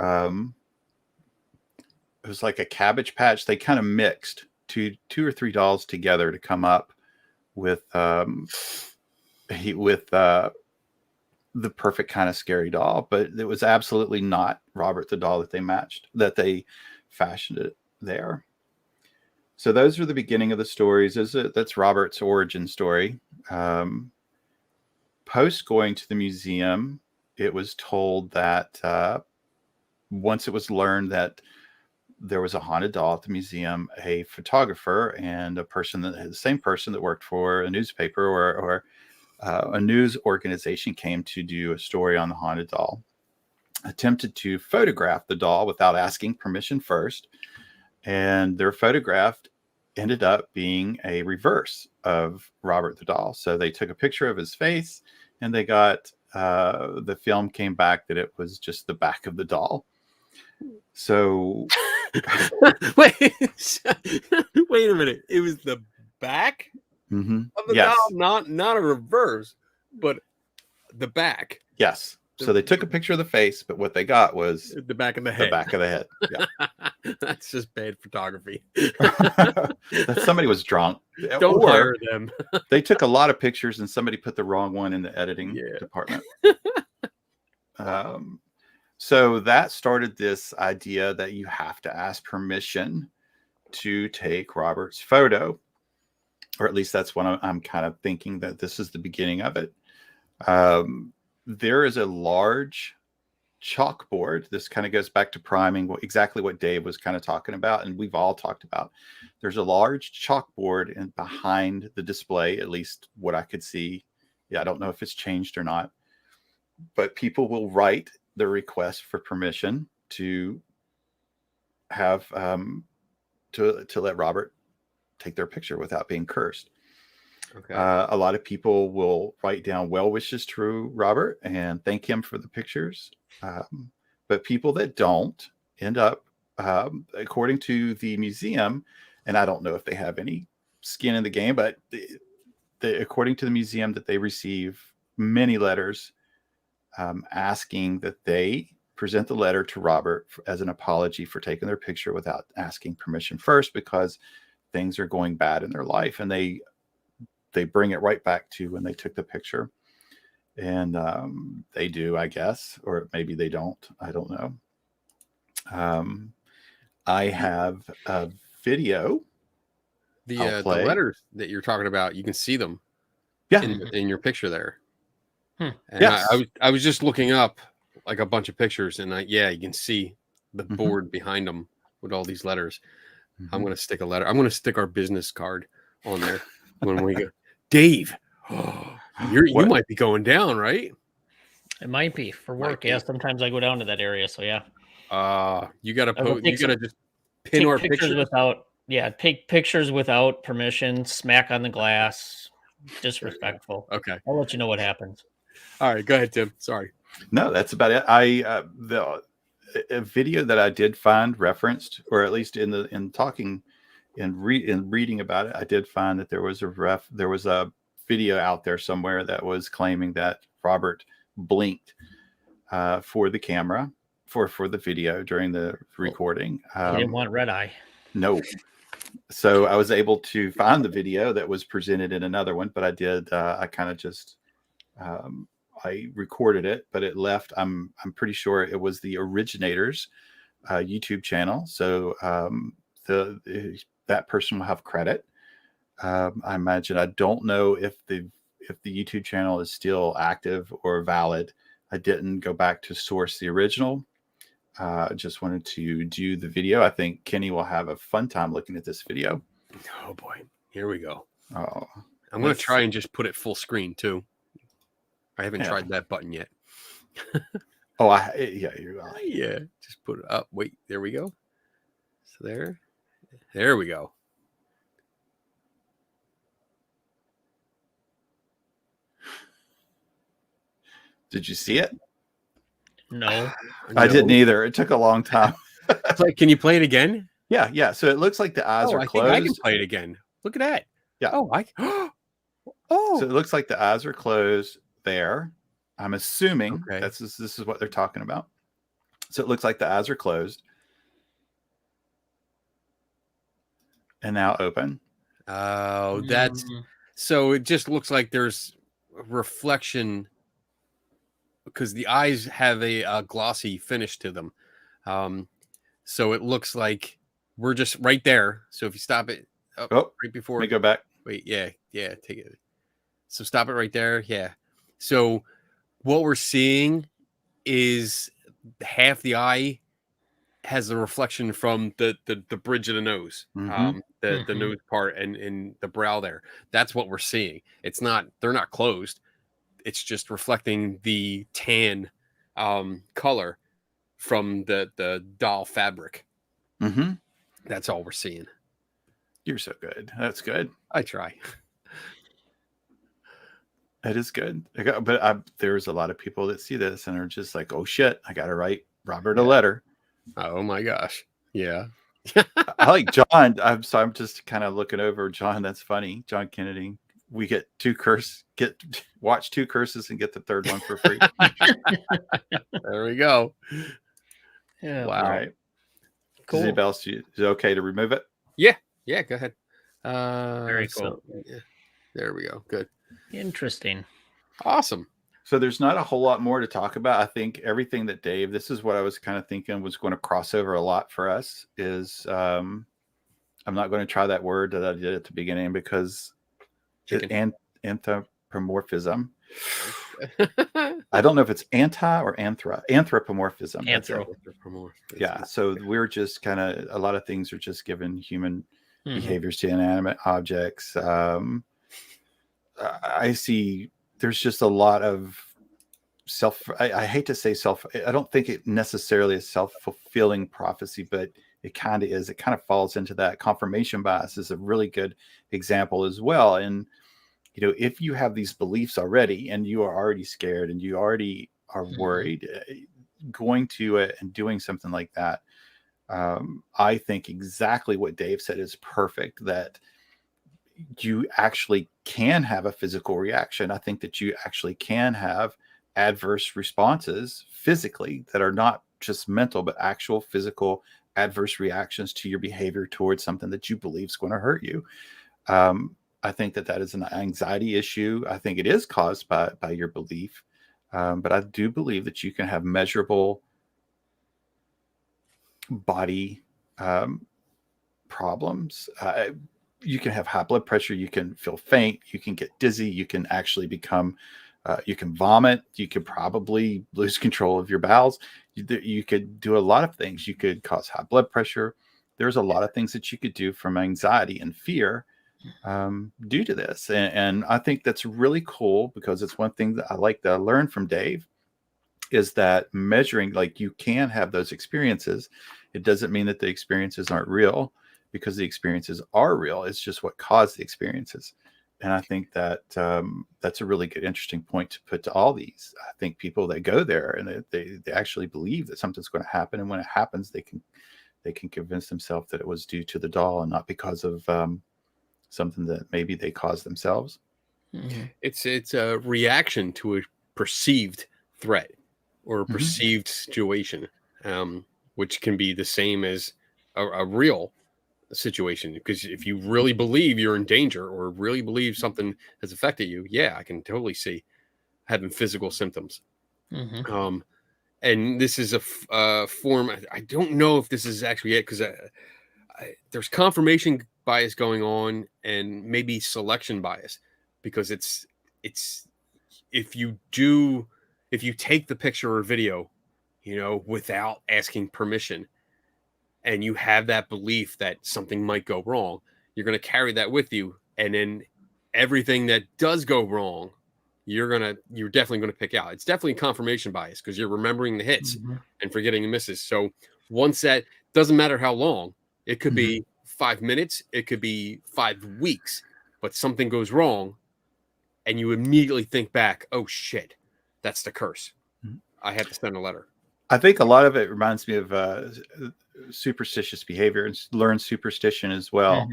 it was like a Cabbage Patch. They kind of mixed two or three dolls together to come up with the perfect kind of scary doll, but it was absolutely not Robert the doll that they fashioned it there. So those are the beginning of the stories. That's Robert's origin story. Post going to the museum, it was told that once it was learned that there was a haunted doll at the museum, a photographer and the same person that worked for a newspaper or a news organization came to do a story on the haunted doll, attempted to photograph the doll without asking permission first. And their photograph ended up being a reverse of Robert the doll. So they took a picture of his face and they got the film came back that it was just the back of the doll. So wait a minute. It was the back of the doll, not a reverse, but the back. Yes. So they took a picture of the face, but what they got was the back of the head. The back of the head. Yeah. That's just bad photography. Somebody was drunk. Don't hire them. They took a lot of pictures and somebody put the wrong one in the editing department. So that started this idea that you have to ask permission to take Robert's photo, or at least that's what I'm kind of thinking, that this is the beginning of it. There is a large chalkboard. This kind of goes back to priming, exactly what Dave was kind of talking about, and we've all talked about. There's a large chalkboard behind the display, at least what I could see. Yeah, I don't know if it's changed or not, but people will write the request for permission to have to let Robert take their picture without being cursed. Okay. A lot of people will write down well wishes to Robert and thank him for the pictures. But people that don't end up, according to the museum, and I don't know if they have any skin in the game, but according to the museum, that they receive many letters asking that they present the letter to Robert as an apology for taking their picture without asking permission first, because things are going bad in their life, and they bring it right back to when they took the picture. And they do, I guess, or maybe they don't. I don't know. I have a video. The letters that you're talking about, you can see them. Yeah. In your picture there. And yes. I was just looking up like a bunch of pictures, and you can see the board behind them with all these letters. I'm going to stick a letter. I'm going to stick our business card on there when we go. Dave, you might be going down, right? It might be for work. Yeah, sometimes I go down to that area. So yeah. You got to you got to just pin our pictures without. Yeah, take pictures without permission. Smack on the glass. Disrespectful. Okay, I'll let you know what happens. All right, go ahead, Tim. Sorry. No, that's about it. A video that I did find referenced, or at least in talking and reading about it, I did find that there was a video out there somewhere that was claiming that Robert blinked for the camera for the video during the recording. He didn't want red eye. No. So I was able to find the video that was presented in another one, but I kind of just I recorded it, but it left. I'm pretty sure it was the originator's YouTube channel. So that person will have credit. I imagine. I don't know if the YouTube channel is still active or valid. I didn't go back to source the original. Just wanted to do the video. I think Kenny will have a fun time looking at this video. Oh boy, here we go. Oh, I'm going to try and just put it full screen too. I haven't tried that button yet. You're right. Yeah, just put it up. Wait, there we go. So there we go. Did you see it? No. I didn't either. It took a long time. Can you play it again? Yeah. So it looks like the eyes are closed. I think I can play it again. Look at that. Yeah. So it looks like the eyes are closed there. I'm assuming this is what they're talking about. So it looks like the eyes are closed. And now open. Oh, that's so it just looks like there's a reflection because the eyes have a glossy finish to them. So it looks like we're just right there. So if you stop it Oh, right before, let me go back. wait, yeah, take it. So stop it right there. Yeah. So what we're seeing is half the eye has a reflection from the bridge of the nose, the nose part and the brow there. That's what we're seeing. It's not, they're not closed. It's just reflecting the tan color from the doll fabric. That's all we're seeing. You're so good. That's good. I try. That is good. But there's a lot of people that see this and are just like, oh shit, I got to write Robert a letter. Oh my gosh. Yeah. I like John. I'm just kind of looking over John. That's funny. John Kennedy. We get watch 2 curses and get the third one for free. There we go. Yeah. Wow. All right. Cool. Is it okay to remove it? Yeah, go ahead. Very cool. Yeah, there we go. Good. Interesting. Awesome. So there's not a whole lot more to talk about. I think everything that this is what I was kind of thinking was going to cross over a lot for us is I'm not going to try that word that I did at the beginning because anthropomorphism. I don't know if it's anthropomorphism. Anthropomorphism. Yeah. So we're just kind of, a lot of things are just given human behaviors to inanimate objects. I see there's just a lot of I hate to say I don't think it necessarily is self-fulfilling prophecy, but it kind of is. It kind of falls into that. Confirmation bias is a really good example as well. And, if you have these beliefs already and you are already scared and you already are worried, going to it and doing something like that, I think exactly what Dave said is perfect, that you actually can have a physical reaction. I think that you actually can have adverse responses physically that are not just mental, but actual physical adverse reactions to your behavior towards something that you believe is going to hurt you. I think that is an anxiety issue. I think it is caused by your belief. But I do believe that you can have measurable body problems. You can have high blood pressure. You can feel faint. You can get dizzy. You can actually become, you can vomit. You could probably lose control of your bowels. You could do a lot of things. You could cause high blood pressure. There's a lot of things that you could do from anxiety and fear due to this. And I think that's really cool, because it's one thing that I like to learn from Dave, is that measuring, like, you can have those experiences. It doesn't mean that the experiences aren't real, because the experiences are real. It's just what caused the experiences. And I think that that's a really good, interesting point to put to all these. I think people that go there and they actually believe that something's going to happen, and when it happens, they can convince themselves that it was due to the doll and not because of something that maybe they caused themselves. It's a reaction to a perceived threat or a perceived situation, which can be the same as a real situation. Because if you really believe you're in danger or really believe something has affected you, I can totally see having physical symptoms. And this is a form. I don't know if this is actually it, because there's confirmation bias going on and maybe selection bias, because it's if you take the picture or video, without asking permission, and you have that belief that something might go wrong, you're going to carry that with you. And then everything that does go wrong, you're definitely going to pick out. It's definitely confirmation bias, because you're remembering the hits and forgetting the misses. So once that, doesn't matter how long, it could be 5 minutes, it could be 5 weeks, but something goes wrong and you immediately think back, oh shit, that's the curse. I had to send a letter. I think a lot of it reminds me of superstitious behavior and learned superstition as well.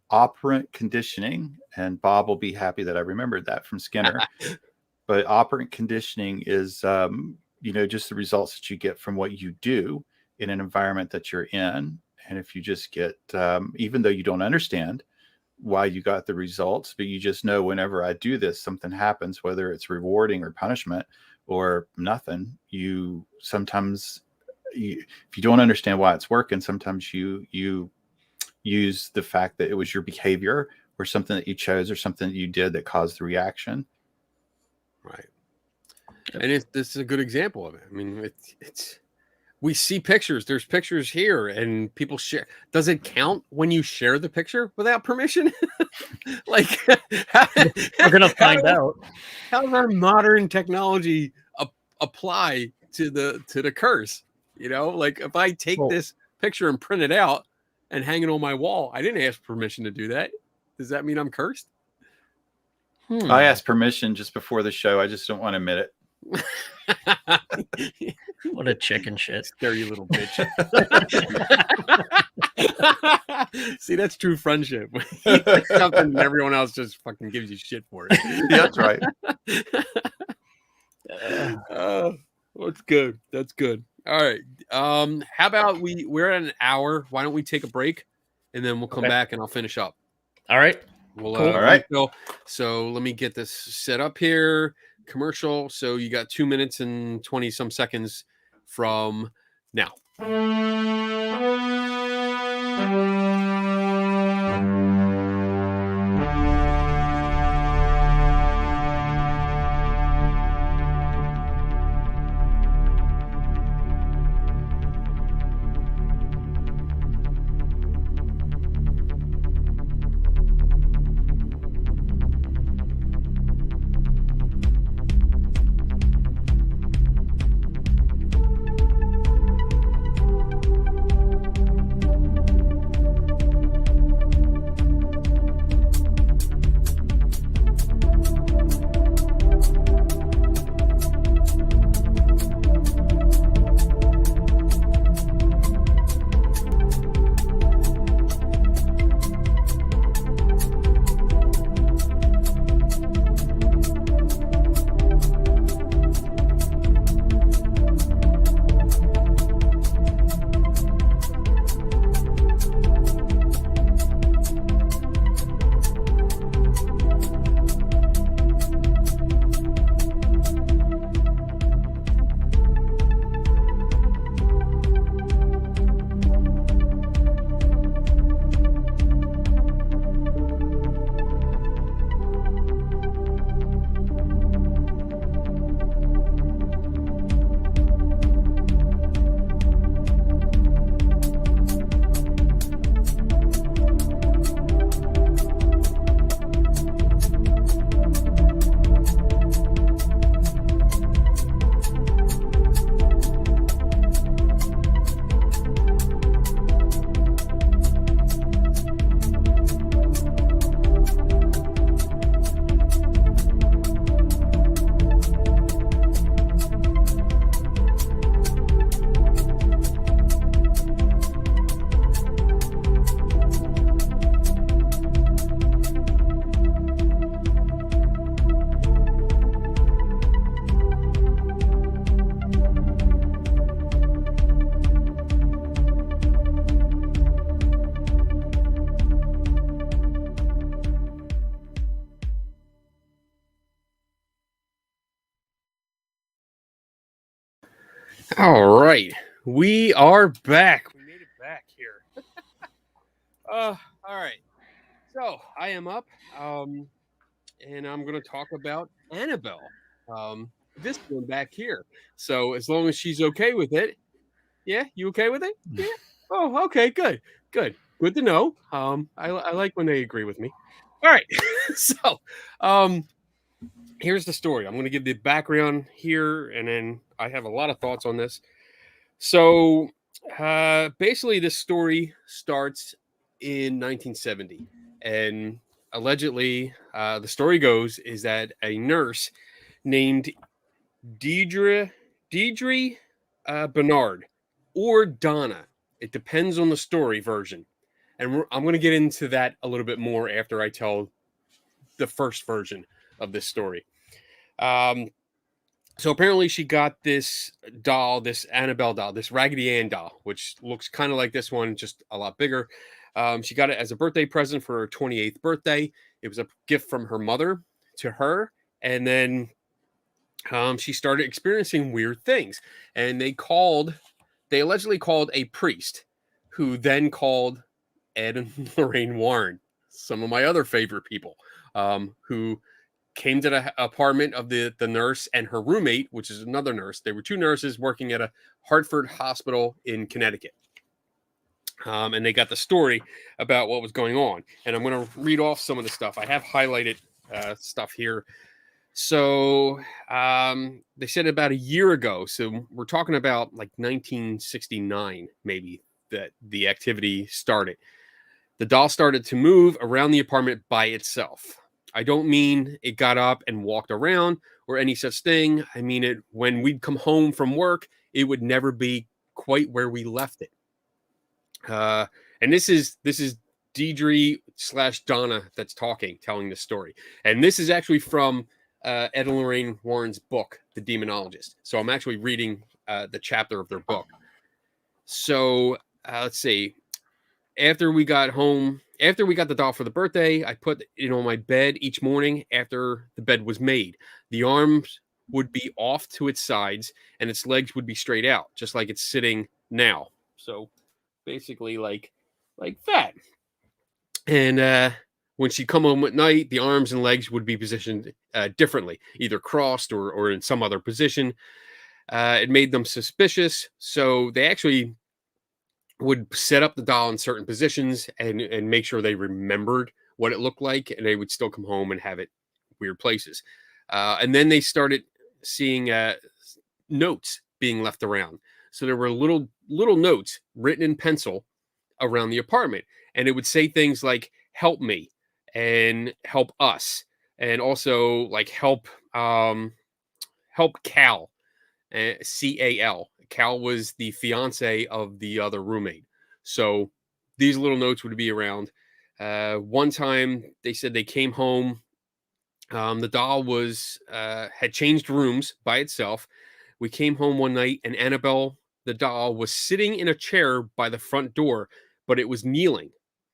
Operant conditioning, and Bob will be happy that I remembered that from Skinner. But operant conditioning is, just the results that you get from what you do in an environment that you're in. And if you just get, even though you don't understand why you got the results, but you just know whenever I do this, something happens, whether it's rewarding or punishment, or nothing. You sometimes, if you don't understand why it's working, sometimes you use the fact that it was your behavior or something that you chose or something that you did that caused the reaction. Right. And this is a good example of it. I mean, it's we see pictures. There's pictures here, and people share. Does it count when you share the picture without permission? Like, We're gonna find out. How does our modern technology apply to the curse? You know, like if I take this picture and print it out and hang it on my wall, I didn't ask permission to do that. Does that mean I'm cursed? I asked permission just before the show. I just don't want to admit it. What a chicken shit. Scare you little bitch. See, that's true friendship. You say something and everyone else just fucking gives you shit for it. Yeah, that's right. That's good. That's good. All right. How about we're at an hour. Why don't we take a break and then we'll come back and I'll finish up. All right. Well, all right. So let me get this set up here. Commercial. So you got 2 minutes and 20 some seconds from now. All right. We are back. We made it back here. All right. So I am up. And I'm going to talk about Annabelle. This one back here. So as long as she's okay with it. Yeah, you okay with it? Yeah. Oh, okay, good. Good to know. I like when they agree with me. All right. So, here's the story. I'm going to give the background here, and then I have a lot of thoughts on this. So, basically, this story starts in 1970, and allegedly, the story goes is that a nurse named Deidre Bernard or Donna. It depends on the story version, and I'm going to get into that a little bit more after I tell the first version of this story. So apparently she got this doll, this Annabelle doll, this Raggedy Ann doll, which looks kind of like this one, just a lot bigger. She got it as a birthday present for her 28th birthday. It was a gift from her mother to her. And then she started experiencing weird things, and they allegedly called a priest, who then called Ed and Lorraine Warren, some of my other favorite people, who came to the apartment of the nurse and her roommate, which is another nurse. They were two nurses working at a Hartford hospital in Connecticut. And they got the story about what was going on. And I'm going to read off some of the stuff. I have highlighted stuff here. So they said about a year ago. So we're talking about like 1969, maybe, that the activity started. The doll started to move around the apartment by itself. I don't mean it got up and walked around or any such thing. I mean it when we'd come home from work, it would never be quite where we left it. And this is Deidre/Donna that's telling this story. And this is actually from Ed and Lorraine Warren's book, The Demonologist. So I'm actually reading the chapter of their book. So let's see. After we got the doll for the birthday, I put it on my bed each morning after the bed was made. The arms would be off to its sides and its legs would be straight out, just like it's sitting now. So basically like that. And when she'd come home at night, the arms and legs would be positioned differently, either crossed or in some other position. It made them suspicious, so they actually would set up the doll in certain positions and make sure they remembered what it looked like, and they would still come home and have it weird places. And then they started seeing notes being left around. So there were little notes written in pencil around the apartment, and it would say things like "help me" and "help us," and also like "help Cal," C-A-L. Cal was the fiance of the other roommate. So these little notes would be around. One time they said they came home. The doll had changed rooms by itself. We came home one night and Annabelle, the doll, was sitting in a chair by the front door, but it was kneeling.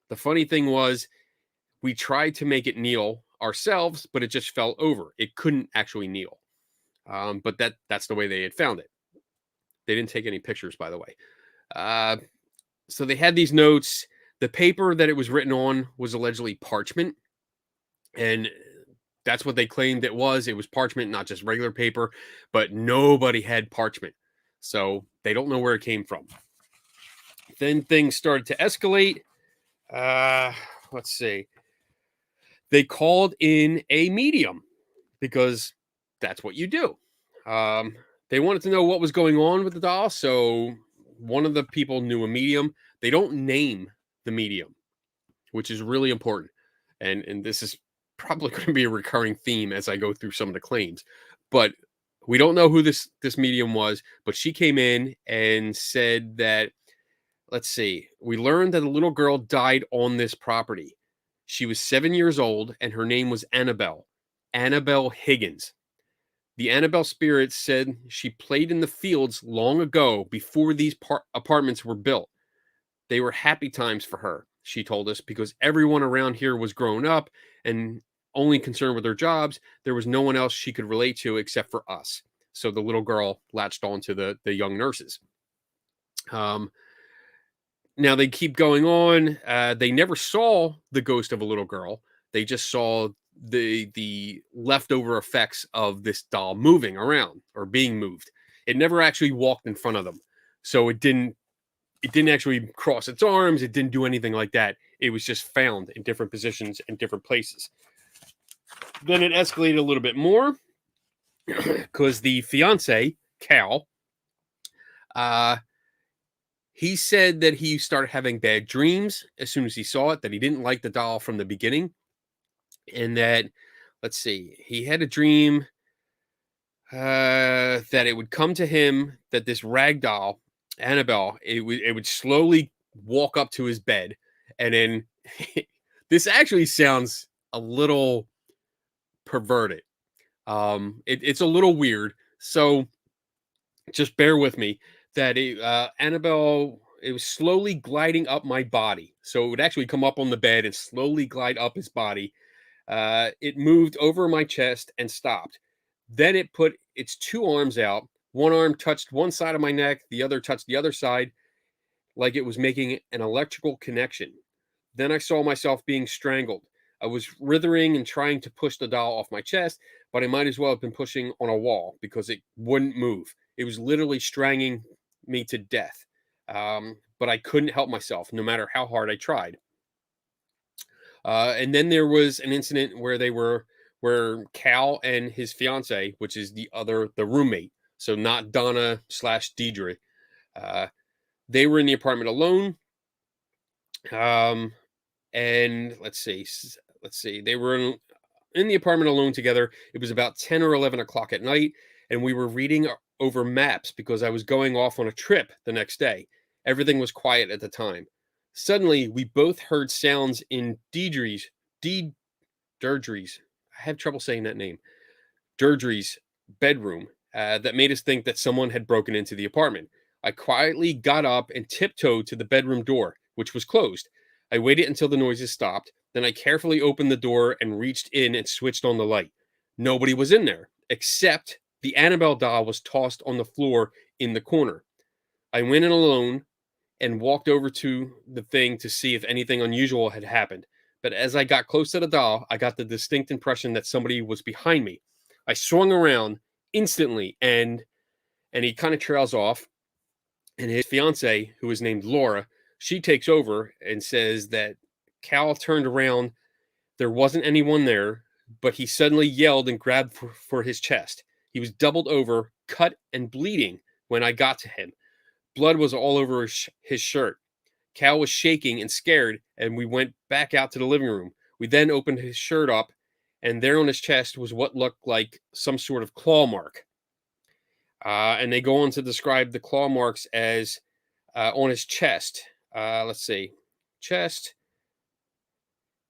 The funny thing was, we tried to make it kneel ourselves, but it just fell over. It couldn't actually kneel. But that's the way they had found it. They didn't take any pictures, by the way. So they had these notes. The paper that it was written on was allegedly parchment. And that's what they claimed it was. It was parchment, not just regular paper. But nobody had parchment. So they don't know where it came from. Then things started to escalate. Let's see. They called in a medium because that's what you do. They wanted to know what was going on with the doll, so one of the people knew a medium. They don't name the medium, which is really important. And this is probably going to be a recurring theme as I go through some of the claims. But we don't know who this medium was, but she came in and said that, let's see, we learned that a little girl died on this property. She was 7 years old, and her name was Annabelle Higgins. The Annabelle spirit said she played in the fields long ago before these apartments were built. They were happy times for her, she told us, because everyone around here was grown up and only concerned with their jobs. There was no one else she could relate to except for us. So the little girl latched on to the young nurses. Now they keep going on. They never saw the ghost of a little girl. They just saw the leftover effects of this doll moving around or being moved. It never actually walked in front of them. So it didn't actually cross its arms. It didn't do anything like that. It was just found in different positions and different places. Then it escalated a little bit more because the fiance, Cal, he said that he started having bad dreams as soon as he saw it, that he didn't like the doll from the beginning. And that, let's see, he had a dream that it would come to him that this rag doll, Annabelle, it would slowly walk up to his bed. And then this actually sounds a little perverted. It's a little weird. So just bear with me that Annabelle, it was slowly gliding up my body. So it would actually come up on the bed and slowly glide up his body. It moved over my chest and stopped. Then it put its two arms out. One arm touched one side of my neck, the other touched the other side, like it was making an electrical connection. Then I saw myself being strangled. I was writhing and trying to push the doll off my chest, but I might as well have been pushing on a wall because it wouldn't move. It was literally strangling me to death. But I couldn't help myself, no matter how hard I tried. And then there was an incident where Cal and his fiance, which is the roommate, so not Donna / Deidre, they were in the apartment alone. And let's see, they were in the apartment alone together. It was about 10 or 11 o'clock at night, and we were reading over maps because I was going off on a trip the next day. Everything was quiet at the time. Suddenly, we both heard sounds in Deirdre's, I have trouble saying that name, Deirdre's bedroom that made us think that someone had broken into the apartment. I quietly got up and tiptoed to the bedroom door, which was closed. I waited until the noises stopped. Then I carefully opened the door and reached in and switched on the light. Nobody was in there, except the Annabelle doll was tossed on the floor in the corner. I went in alone and walked over to the thing to see if anything unusual had happened. But as I got close to the doll, I got the distinct impression that somebody was behind me. I swung around instantly, and he kind of trails off. And his fiance, who is named Laura, she takes over and says that Cal turned around. There wasn't anyone there, but he suddenly yelled and grabbed for his chest. He was doubled over, cut and bleeding when I got to him. Blood was all over his shirt. Cal was shaking and scared, and we went back out to the living room. We then opened his shirt up, and there on his chest was what looked like some sort of claw mark. And they go on to describe the claw marks as on his chest. Chest.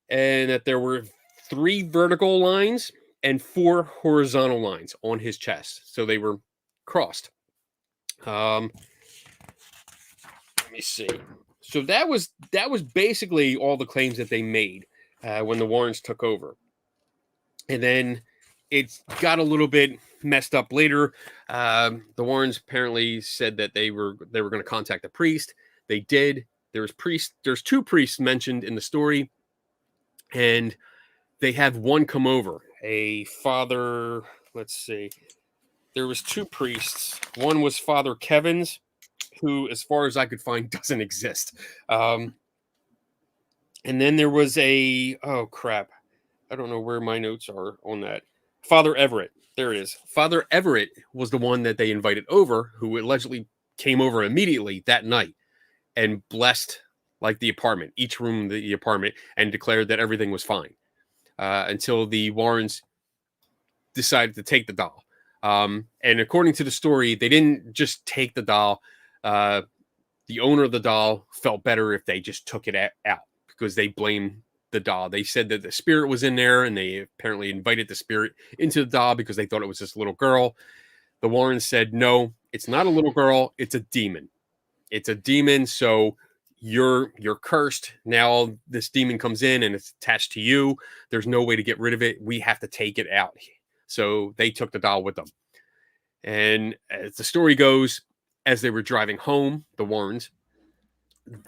And that there were 3 vertical lines and 4 horizontal lines on his chest. So they were crossed. Let me see. So that was basically all the claims that they made when the Warrens took over. And then it got a little bit messed up later. The Warrens apparently said that they were going to contact the priest. They did. There's 2 priests mentioned in the story, and they have one come over. A father. Let's see. There was 2 priests. One was Father Kevin's, who, as far as I could find, doesn't exist. And then there was I don't know where my notes are on that. Father Everett. There it is. Father Everett was the one that they invited over, who allegedly came over immediately that night and blessed the apartment, each room in the apartment, and declared that everything was fine until the Warrens decided to take the doll. And according to the story, they didn't just take the doll. The owner of the doll felt better if they just took it out because they blamed the doll. They said that the spirit was in there, and they apparently invited the spirit into the doll because they thought it was this little girl. The Warrens said, no, it's not a little girl. It's a demon. It's a demon. So you're cursed. Now this demon comes in and it's attached to you. There's no way to get rid of it. We have to take it out. So they took the doll with them. And as the story goes, as they were driving home, the Warrens,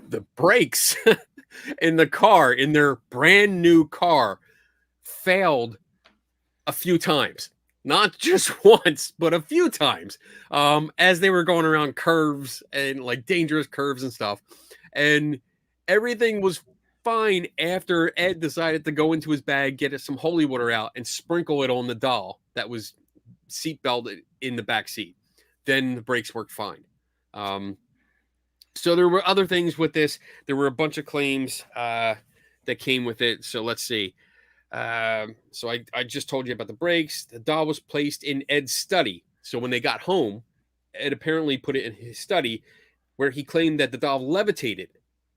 the brakes in their brand new car, failed a few times. Not just once, but a few times. As they were going around curves and dangerous curves and stuff. And everything was fine after Ed decided to go into his bag, get some holy water out, and sprinkle it on the doll that was seatbelted in the back seat. Then the brakes worked fine. So there were other things with this. There were a bunch of claims that came with it. So let's see. So I just told you about the brakes. The doll was placed in Ed's study. So when they got home, Ed apparently put it in his study, where he claimed that the doll levitated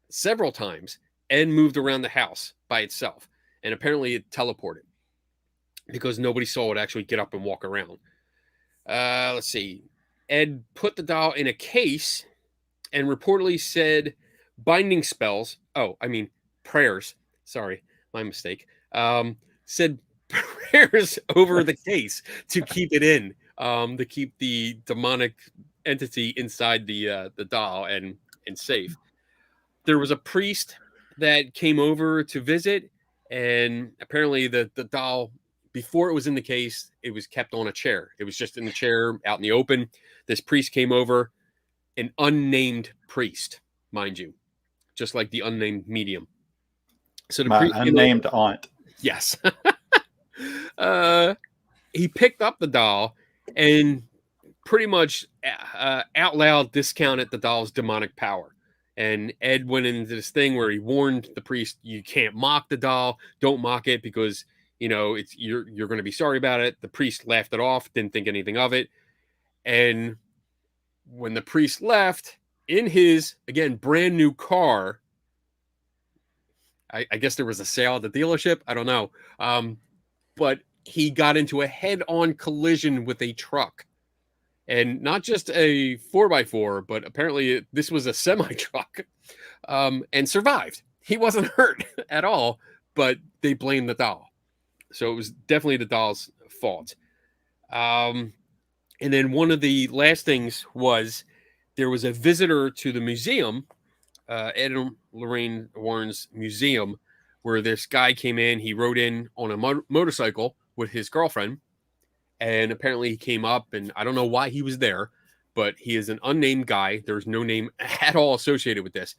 several times and moved around the house by itself. And apparently it teleported because nobody saw it actually get up and walk around. Let's see. Ed put the doll in a case and reportedly said binding spells. Prayers. Sorry, my mistake. Said prayers over the case to keep it in to keep the demonic entity inside the doll and safe. There was a priest that came over to visit, and apparently the doll, before it was in the case, it was kept on a chair. It was just in the chair out in the open. This priest came over, an unnamed priest, mind you, just like the unnamed medium. So the My priest unnamed aunt. yes. He picked up the doll and pretty much out loud discounted the doll's demonic power. And Ed went into this thing where he warned the priest, you can't mock the doll. Don't mock it because, you know, it's you're going to be sorry about it. The priest laughed it off, didn't think anything of it. And when the priest left in his, again, brand new car, I guess there was a sale at the dealership. I don't know. But he got into a head-on collision with a truck. And not just a 4x4, but apparently this was a semi-truck, and survived. He wasn't hurt at all, but they blamed the doll. So it was definitely the doll's fault. And then one of the last things was there was a visitor to the museum, Ed and Lorraine Warren's museum, where this guy came in. He rode in on a motorcycle with his girlfriend. And apparently he came up, and I don't know why he was there, but he is an unnamed guy. There's no name at all associated with this.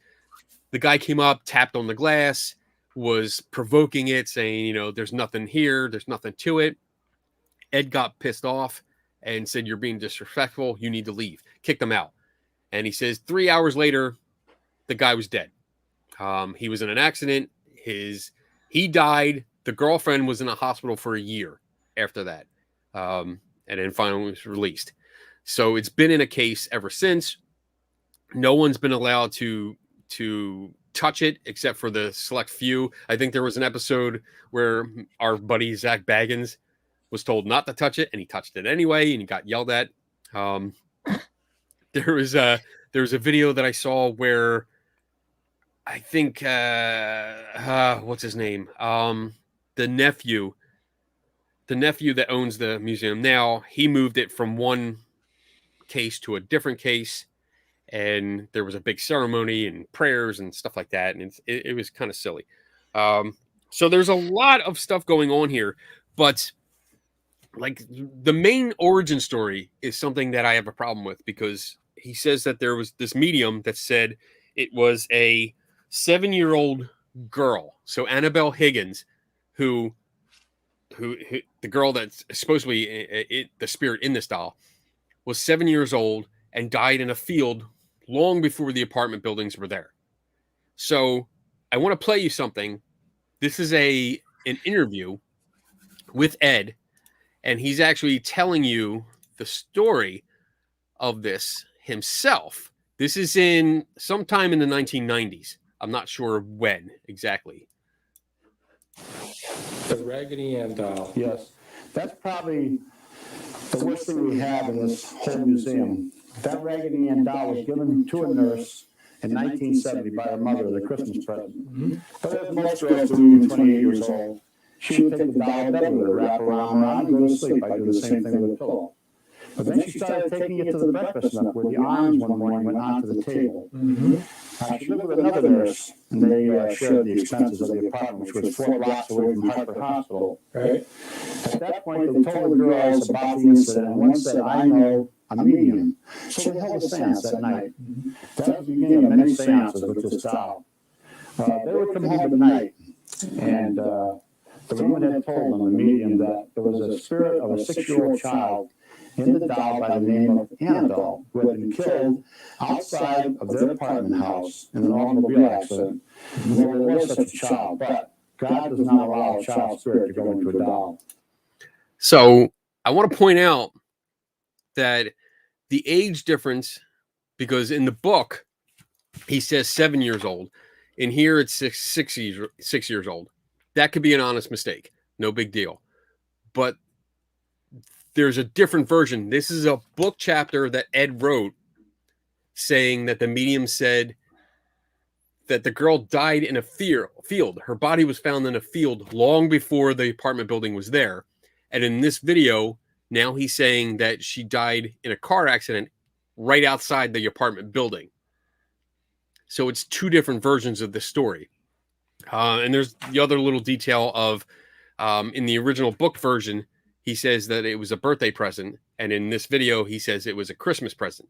The guy came up, tapped on the glass, was provoking it, saying, you know, there's nothing here. There's nothing to it. Ed got pissed off and said, you're being disrespectful. You need to leave. Kicked him out. And he says 3 hours later, the guy was dead. He was in an accident. He died. The girlfriend was in a hospital for a year after that. And then finally was released. So it's been in a case ever since. No one's been allowed to touch it except for the select few. I think there was an episode where our buddy Zach Baggins was told not to touch it, and he touched it anyway, and he got yelled at. There was a video that I saw where I think what's his name? The nephew that owns the museum now, he moved it from one case to a different case, and there was a big ceremony and prayers and stuff like that, and it was kind of silly. So there's a lot of stuff going on here, but like the main origin story is something that I have a problem with, because he says that there was this medium that said it was a 7-year-old girl. So Annabelle Higgins, who the girl that's supposed to be the spirit in this doll, was 7 years old and died in a field long before the apartment buildings were there. So I want to play you something. This is an interview with Ed, and he's actually telling you the story of this himself. This is in sometime in the 1990s. I'm not sure when exactly. The Raggedy Ann doll. Yes. That's probably the worst thing we have in this whole museum. That Raggedy Ann doll was given to a nurse in 1970 by her mother as a Christmas present. Mm-hmm. But as most girls do, when 28 years old, she would take the doll to bed with her, wrap her arm around, and go to sleep. I do the same thing with a pillow. But then she started taking it to the breakfast nook, where the arms one morning went onto the table. Mm-hmm. She lived with another nurse, and they shared the expenses of the apartment, which was 4 blocks away from Hartford Hospital. Right. At that point, they told the girls about the incident, and one said, I know a medium. So they held a seance that night. That was the beginning of many seances with this doll. They would come home at night, and the woman had told them, the medium, that there was a spirit of a 6-year-old child in the doll by the name of Annabelle, who had been killed outside of their apartment house in an automobile accident. Well, there was such a child, but God does not allow a child spirit to go into a doll. So I want to point out that the age difference, because in the book he says 7 years old, in here it's 6 years old. That could be an honest mistake, no big deal. But there's a different version. This is a book chapter that Ed wrote, saying that the medium said that the girl died in a field. Her body was found in a field long before the apartment building was there. And in this video, Now he's saying that she died in a car accident right outside the apartment building. So it's two different versions of the story. And there's the other little detail of in the original book version, he says that it was a birthday present. And in this video, he says it was a Christmas present.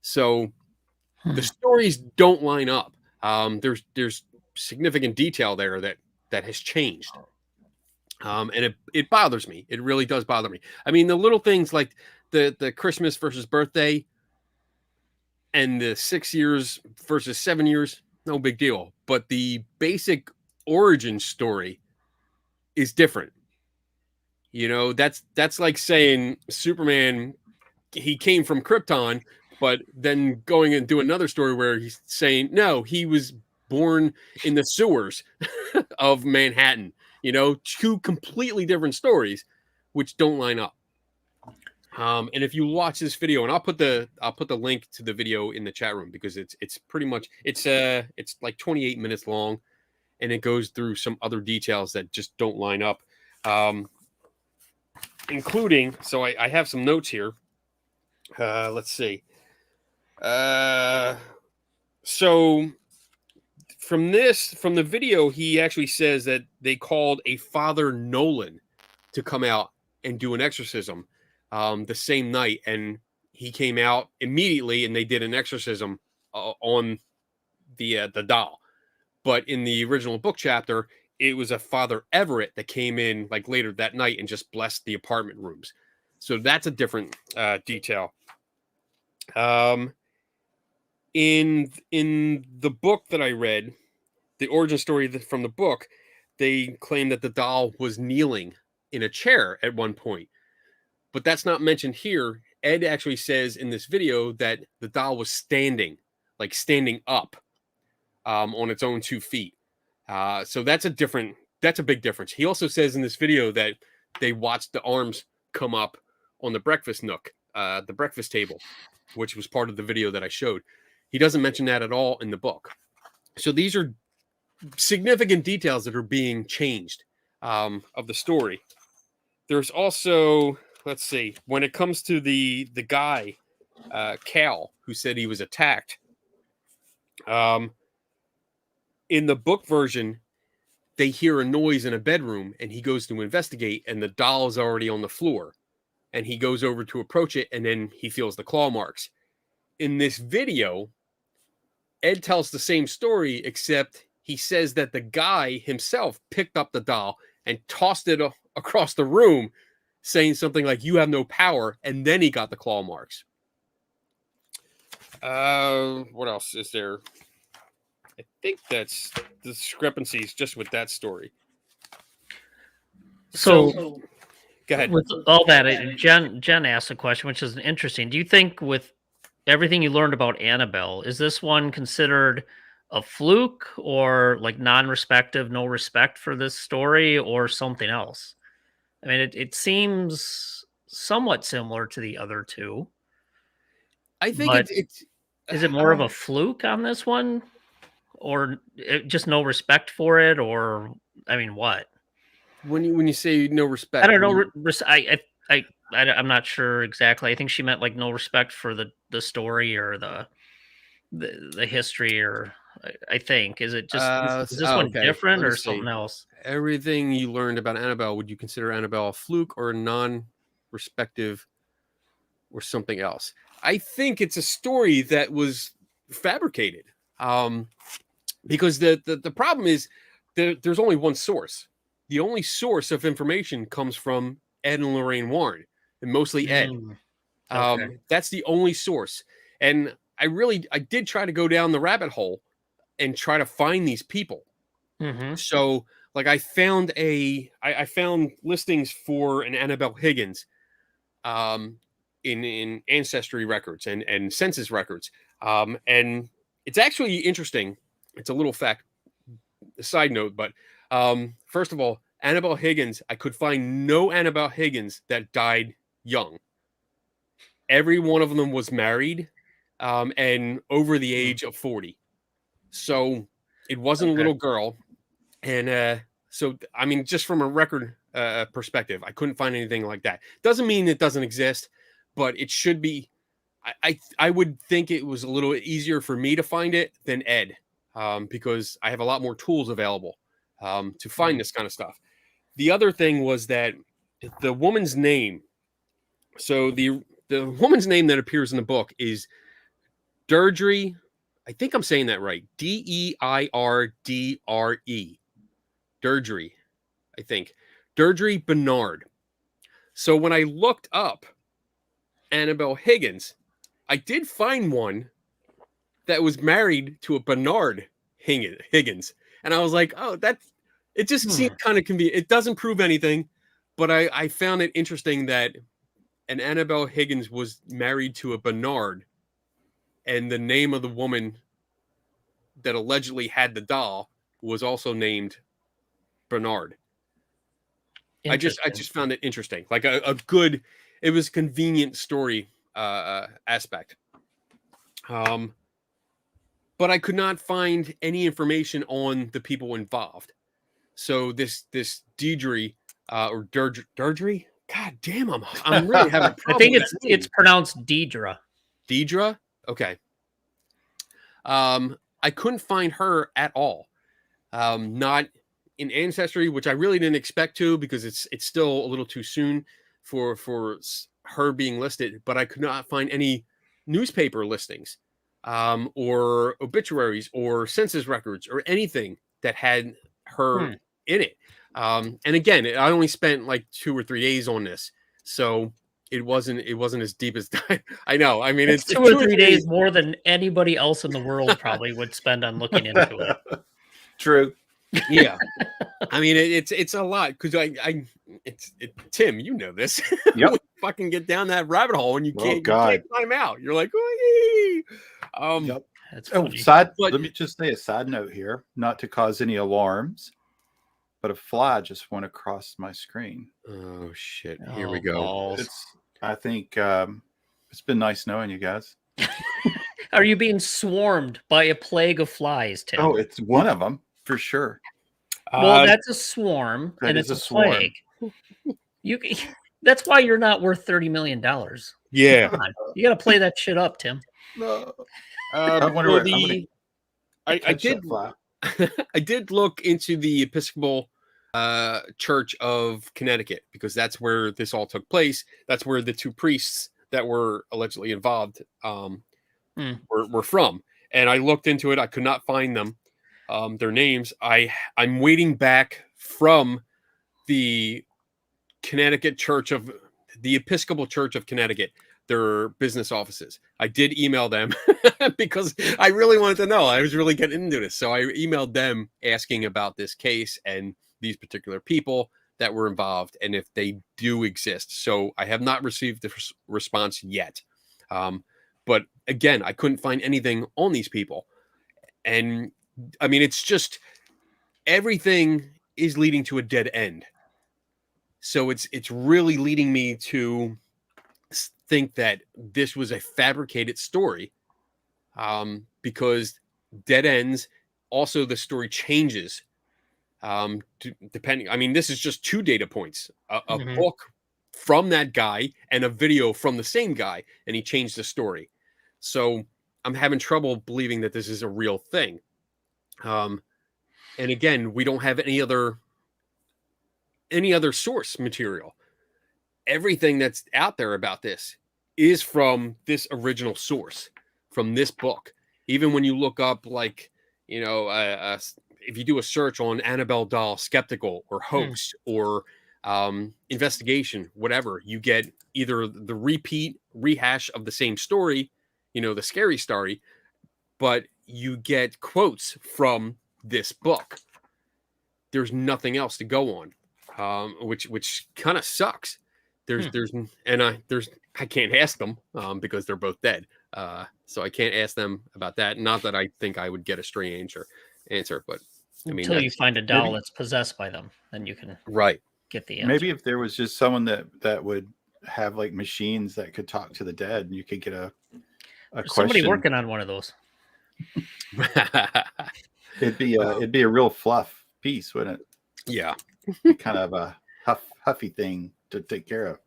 So the stories don't line up. There's significant detail there that has changed. And it bothers me. It really does bother me. I mean, the little things like the Christmas versus birthday and the 6 years versus 7 years, no big deal. But the basic origin story is different. You know, that's like saying Superman, he came from Krypton, but then going and do another story where he's saying, no, he was born in the sewers of Manhattan. You know, two completely different stories, which don't line up. And if you watch this video, and I'll put the link to the video in the chat room because it's pretty much it's like 28 minutes long, and it goes through some other details that just don't line up, including. So I have some notes here. Let's see. So from the video, he actually says that they called a Father Nolan to come out and do an exorcism the same night, and he came out immediately, and they did an exorcism on the doll. But in the original book chapter, it was a Father Everett that came in like later that night and just blessed the apartment rooms. So that's a different detail. In the book that I read, the origin story from the book, they claim that the doll was kneeling in a chair at one point, but that's not mentioned here. Ed actually says in this video that the doll was standing up on its own 2 feet. So that's a big difference. He also says in this video that they watched the arms come up on the breakfast nook, the breakfast table, which was part of the video that I showed. He doesn't mention that at all in the book. So these are significant details that are being changed of the story. There's also, let's see, when it comes to the guy, Cal, who said he was attacked. In the book version, they hear a noise in a bedroom, and he goes to investigate, and the doll is already on the floor. And he goes over to approach it, and then he feels the claw marks. In this video, Ed tells the same story, except he says that the guy himself picked up the doll and tossed it across the room, saying something like, "You have no power," and then he got the claw marks. What else is there? I think that's the discrepancies just with that story. So go ahead. With all that, Jen asked a question, which is interesting. Do you think with everything you learned about Annabelle, is this one considered a fluke or like non-respective, no respect for this story, or something else? I mean, it seems somewhat similar to the other two. I think it's is it more of a fluke on this one, or just no respect for it, or I mean, what? When you say no respect, I don't know. I'm not sure exactly. I think she meant like no respect for the story or the history, or I think is it just is this one okay. different or something else? Everything you learned about Annabelle, would you consider Annabelle a fluke or non-respective or something else? I think it's a story that was fabricated, because the problem is there's only one source. The only source of information comes from Ed and Lorraine Warren, and mostly Ed. Okay. That's the only source. And I did try to go down the rabbit hole and try to find these people. Mm-hmm. So like I found I found listings for an Annabelle Higgins in ancestry records and census records. And it's actually interesting. It's a little side note, but first of all, Annabelle Higgins, I could find no Annabelle Higgins that died young. Every one of them was married and over the age of 40. So it wasn't a little girl. And so, I mean, just from a record perspective. I couldn't find anything like that. Doesn't mean it doesn't exist, but it should be. I would think it was a little easier for me to find it than Ed, because I have a lot more tools available to find this kind of stuff. The other thing was that the woman's name. So the woman's name that appears in the book is Deirdre. I think I'm saying that right. Deirdre. Deirdre. I think Deirdre Bernard. So when I looked up Annabelle Higgins, I did find one that was married to a Bernard Higgins, and I was like, oh, it just seemed kind of convenient. It doesn't prove anything, but I found it interesting that an Annabelle Higgins was married to a Bernard, and the name of the woman that allegedly had the doll was also named Bernard. I just found it interesting, like a good. It was a convenient story aspect. But I could not find any information on the people involved. So this Deirdre or Deirdre. God damn, I'm really having a problem. I think it's pronounced Deidre. Deidre? Okay. I couldn't find her at all. Not in Ancestry, which I really didn't expect to, because it's still a little too soon for her being listed. But I could not find any newspaper listings, or obituaries, or census records, or anything that had her in it. And again, I only spent like 2 or 3 days on this, so it wasn't as deep as I know. I mean, it's 2 or 3 days more than anybody else in the world probably would spend on looking into it. True. Yeah. I mean, it's a lot, because Tim, you know this. Yep. We fucking get down that rabbit hole and you can't climb out. You're like, wee. Yep. That's funny. Let me just say a side note here, not to cause any alarms, but a fly just went across my screen. Oh shit! Here we go. Balls. I think it's been nice knowing you guys. Are you being swarmed by a plague of flies, Tim? Oh, it's one of them for sure. Well, that's a swarm, and it's a plague. That's why you're not worth $30 million. Yeah. Come on. You got to play that shit up, Tim. No. I did. Fly. I did look into the Episcopal Church of Connecticut, because that's where this all took place. That's where the 2 priests that were allegedly involved were from. And I looked into it. I could not find them, their names. I'm waiting back from the Connecticut Church of the Episcopal Church of Connecticut, their business offices. I did email them because I really wanted to know. I was really getting into this. So I emailed them asking about this case and these particular people that were involved, and if they do exist. So I have not received the response yet. But again, I couldn't find anything on these people. And I mean, it's just everything is leading to a dead end. So it's really leading me to think that this was a fabricated story, because dead ends. Also, the story changes depending. I mean, this is just 2 data points: a book from that guy and a video from the same guy, and he changed the story. So I'm having trouble believing that this is a real thing. And again, we don't have any other source material. Everything that's out there about this is from this original source, from this book. Even when you look up, like, if you do a search on Annabelle doll skeptical or hoax or investigation, whatever, you get either the rehash of the same story, the scary story, but you get quotes from this book. There's nothing else to go on, which kind of sucks. I can't ask them because they're both dead. So I can't ask them about that. Not that I think I would get a strange answer, but I mean, until you find a doll that's possessed by them, then you can get the answer. Maybe if there was just someone that would have like machines that could talk to the dead, and you could get a question. Somebody working on one of those. It'd be a real fluff piece, wouldn't it? Yeah. Kind of a huff. puffy thing to take care of.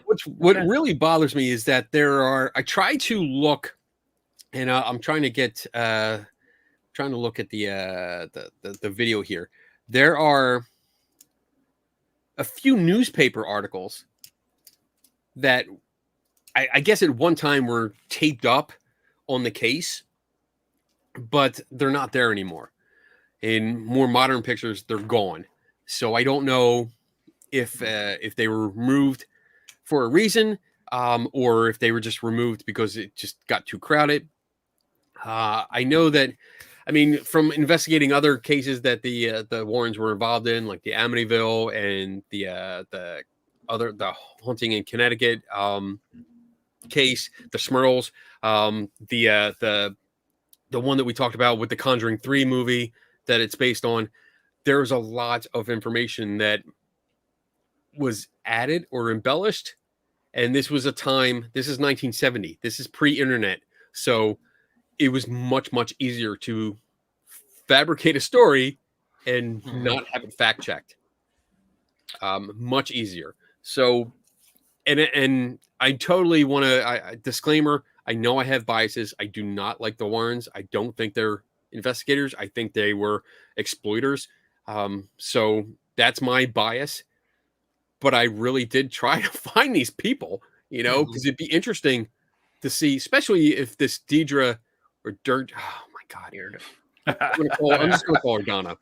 What really bothers me is that I try to look, and I'm trying to get trying to look at the video here. There are a few newspaper articles that I guess at one time were taped up on the case, but they're not there anymore. In more modern pictures, they're gone. So I don't know if they were removed for a reason, or if they were just removed because it just got too crowded. I know that, I mean, from investigating other cases that the Warrens were involved in, like the Amityville and the haunting in Connecticut case, the Smurls, the one that we talked about with the Conjuring 3 movie that it's based on. There's a lot of information that was added or embellished. And this was a time, this is 1970. This is pre-internet. So it was much, much easier to fabricate a story and not have it fact checked. Much easier. So, and I totally want to, disclaimer, I know I have biases. I do not like the Warrens. I don't think they're investigators. I think they were exploiters. So that's my bias. But I really did try to find these people, because it'd be interesting to see, especially if this Deidre or Dirt. Oh my God, I'm just going to call her Donna.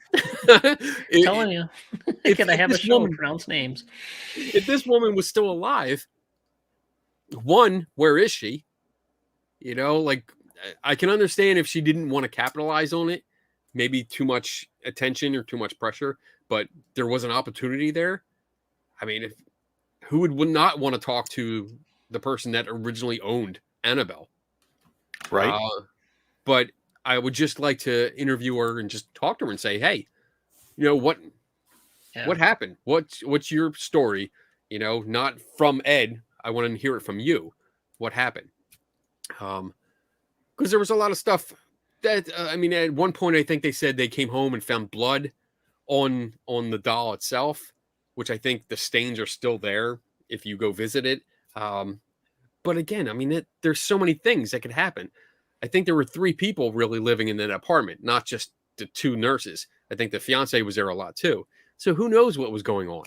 I'm telling you, can I have a show woman pronounce names? If this woman was still alive, one, where is she? Like, I can understand if she didn't want to capitalize on it, maybe too much attention or too much pressure, but there was an opportunity there. I mean, who would not want to talk to the person that originally owned Annabelle? Right. But I would just like to interview her and just talk to her and say, hey, what happened? What's your story? Not from Ed. I want to hear it from you. What happened? Because there was a lot of stuff that, at one point, I think they said they came home and found blood on the doll itself, which I think the stains are still there if you go visit it. But again, there's so many things that could happen. I think there were 3 people really living in that apartment, not just the 2 nurses. I think the fiance was there a lot too. So who knows what was going on?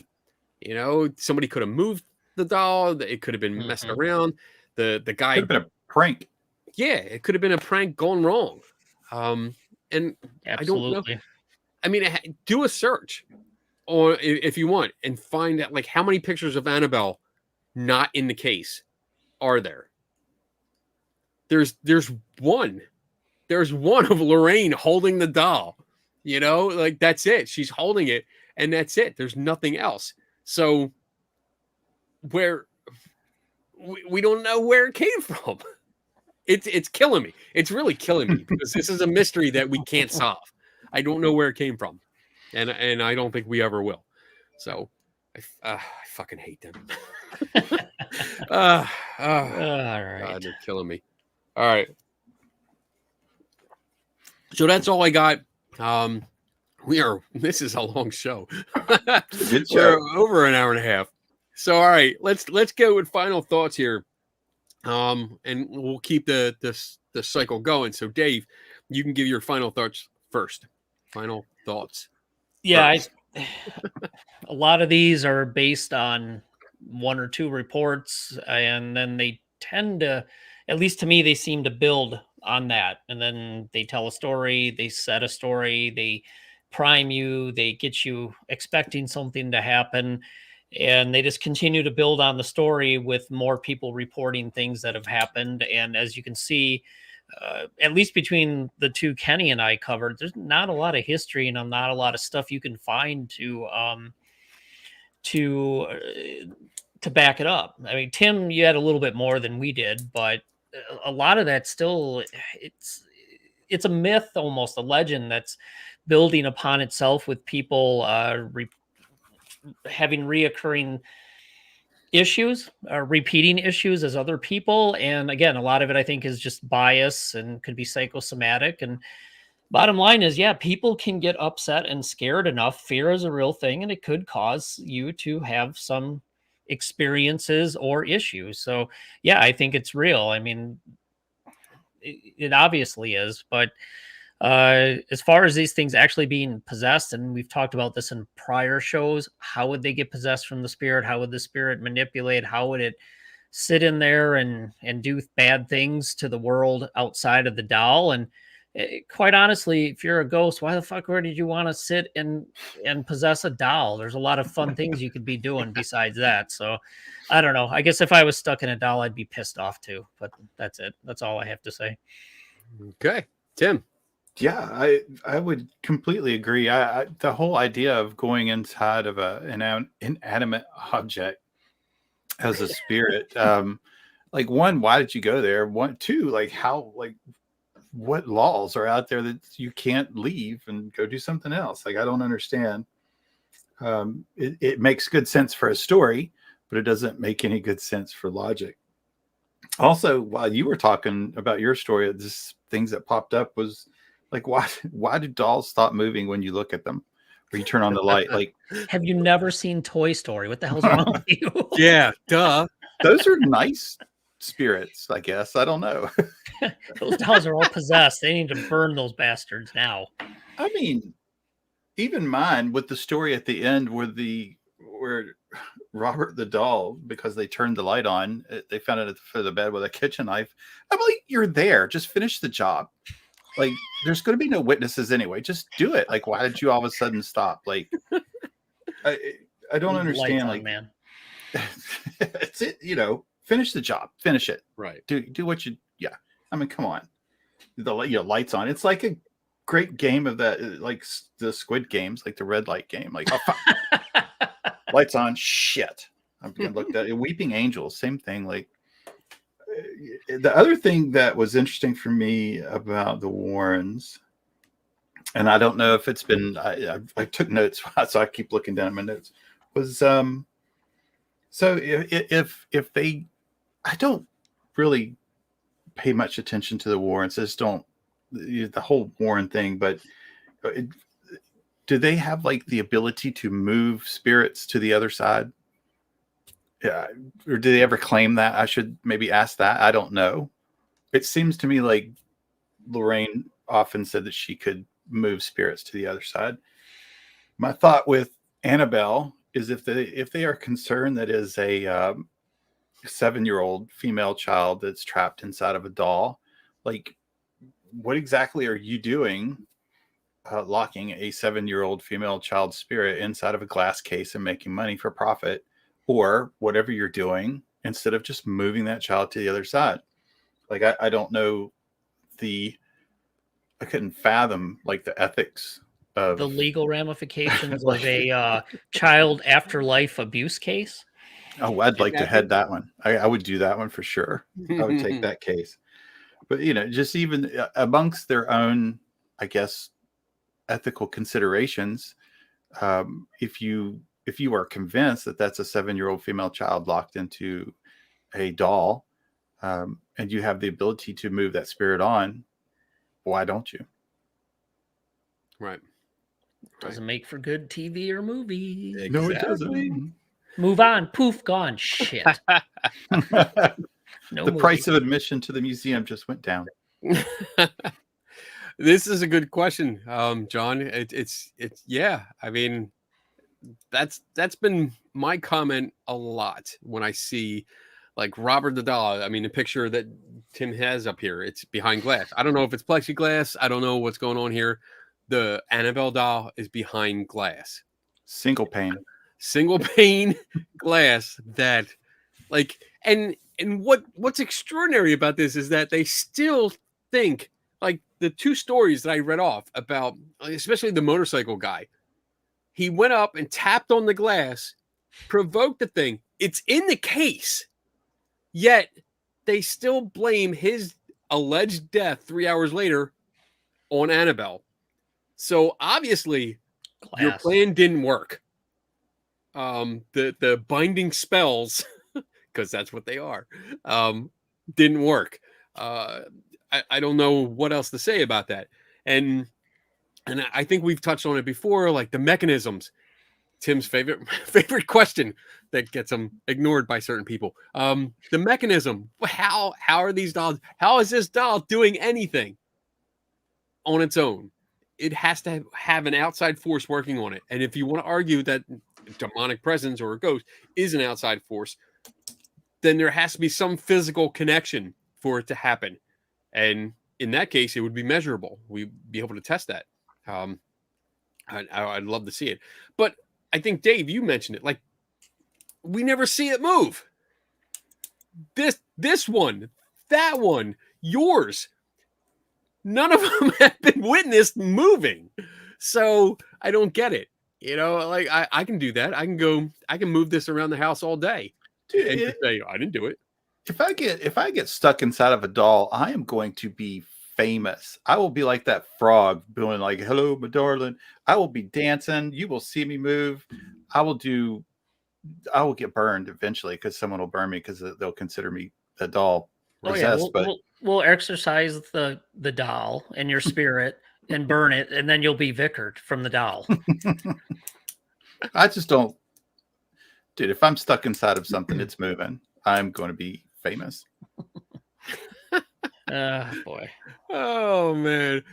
Somebody could have moved the doll. It could have been messed around. The guy Could have been a prank. Yeah, it could have been a prank gone wrong. And Absolutely. I don't know. Do a search, or if you want, and find out like how many pictures of Annabelle not in the case are there. There's one. There's one of Lorraine holding the doll. Like that's it. She's holding it, and that's it. There's nothing else. So where we don't know where it came from. It's killing me. It's really killing me because this is a mystery that we can't solve. I don't know where it came from, and I don't think we ever will. So I fucking hate them. All right. God, they're killing me. All right. So that's all I got. This is a long show. Good show. We're over an hour and a half. So all right, let's go with final thoughts here. And we'll keep the cycle going. So Dave, you can give your final thoughts first. Final thoughts. Yeah, a lot of these are based on 1 or 2 reports, and then they tend to, at least to me, they seem to build on that. And then they tell a story, they set a story, they prime you, they get you expecting something to happen. And they just continue to build on the story with more people reporting things that have happened. And as you can see, at least between the 2 Kenny and I covered, there's not a lot of history and not a lot of stuff you can find to back it up. I mean, Tim, you had a little bit more than we did, but a lot of that still, it's a myth, almost a legend that's building upon itself with people having reoccurring issues, repeating issues as other people. And again, a lot of it I think is just bias and could be psychosomatic. And bottom line is, yeah, people can get upset and scared enough. Fear is a real thing, and it could cause you to have some experiences or issues. So, yeah, I think it's real. I mean, it obviously is, but as far as these things actually being possessed, and we've talked about this in prior shows, how would they get possessed from the spirit? How would the spirit manipulate? How would it sit in there and do bad things to the world outside of the doll? And quite honestly, if you're a ghost, why the fuck would you want to sit and possess a doll? There's a lot of fun things you could be doing besides that. So I don't know. I guess if I was stuck in a doll, I'd be pissed off too. But that's it. That's all I have to say. Okay, Tim. Yeah, I would completely agree. The whole idea of going inside of an inanimate object as a spirit, like, one, why did you go there? One, two, like, how, like, what laws are out there that you can't leave and go do something else? Like, I don't understand. It makes good sense for a story, but it doesn't make any good sense for logic. Also, while you were talking about your story, just things that popped up was like, why do dolls stop moving when you look at them or you turn on the light? Like, Have you never seen Toy Story? What the hell's wrong with you? Yeah, duh. those are nice spirits, I guess. I don't know. Those dolls are all possessed. They need to burn those bastards now. I mean, even mine with the story at the end where Robert the doll, because they turned the light on, they found it at the foot of the bed with a kitchen knife. I'm like, you're there. Just finish the job. Like, there's going to be no witnesses anyway. Just do it. Like, why did you all of a sudden stop? Like, I don't understand. Lights on, like, man. it's it. Finish the job. Finish it. Right. Do what you. Yeah. I mean, come on. The lights on. It's like a great game of that, like the Squid Games, like the red light game. Like, oh, fuck. Lights on. Shit. I'm being looked at. Weeping Angels. Same thing. Like, the other thing that was interesting for me about the Warrens, and I don't know if it's been, I took notes, so I keep looking down at my notes, was so if they, I don't really pay much attention to the Warrens. I just don't, the whole Warren thing, but do they have like the ability to move spirits to the other side? Yeah, or do they ever claim that? I should maybe ask that. I don't know. It seems to me like Lorraine often said that she could move spirits to the other side. My thought with Annabelle is if they are concerned that is a 7-year-old female child that's trapped inside of a doll, like, what exactly are you doing locking a 7-year-old female child spirit inside of a glass case and making money for profit? Or whatever you're doing, instead of just moving that child to the other side. Like, I don't know I couldn't fathom like the ethics of The legal ramifications of a child afterlife abuse case. Oh, I'd like to head that one. I would do that one for sure. I would take that case. But, just even amongst their own, I guess, ethical considerations, if you are convinced that that's a 7-year-old female child locked into a doll, and you have the ability to move that spirit on, why don't you? Right. Doesn't make for good TV or movie. Exactly. No, it doesn't. Move on. Poof, gone. Shit. No The movie. price of admission to the museum just went down. This is a good question, John. It's yeah. I mean, that's been my comment a lot when I see like Robert the doll. I mean, the picture that Tim has up here, it's behind glass. I don't know if it's plexiglass. I don't know what's going on here. The Annabelle doll is behind glass. Single pane glass that like, and what's extraordinary about this is that they still think, like, the two stories that I read off about, especially the motorcycle guy, he went up and tapped on the glass, provoked the thing. It's in the case, yet they still blame his alleged death 3 hours later on Annabelle. So obviously your plan didn't work. The binding spells, because that's what they are, didn't work. I don't know what else to say about that. And and I think we've touched on it before, like the mechanisms. Tim's favorite question that gets him ignored by certain people. The mechanism. How are these dolls? How is this doll doing anything on its own? It has to have an outside force working on it. And if you want to argue that demonic presence or a ghost is an outside force, then there has to be some physical connection for it to happen. And in that case, it would be measurable. We'd be able to test that. I'd love to see it. But I think, Dave, you mentioned it. Like, we never see it move. This one, that one, yours. None of them have been witnessed moving. So I don't get it. You know, like I can do that. I can move this around the house all day. Dude, And just say, I didn't do it. if I get stuck inside of a doll, I am going to be famous. I will be like that frog doing like, hello, my darling. I will be dancing. You will see me move. I will get burned eventually because someone will burn me because they'll consider me a doll possessed. We'll exorcise the doll and your spirit and burn it, and then you'll be vicared from the doll. I just don't, dude. If I'm stuck inside of something, it's moving. I'm going to be famous. Boy. Oh man.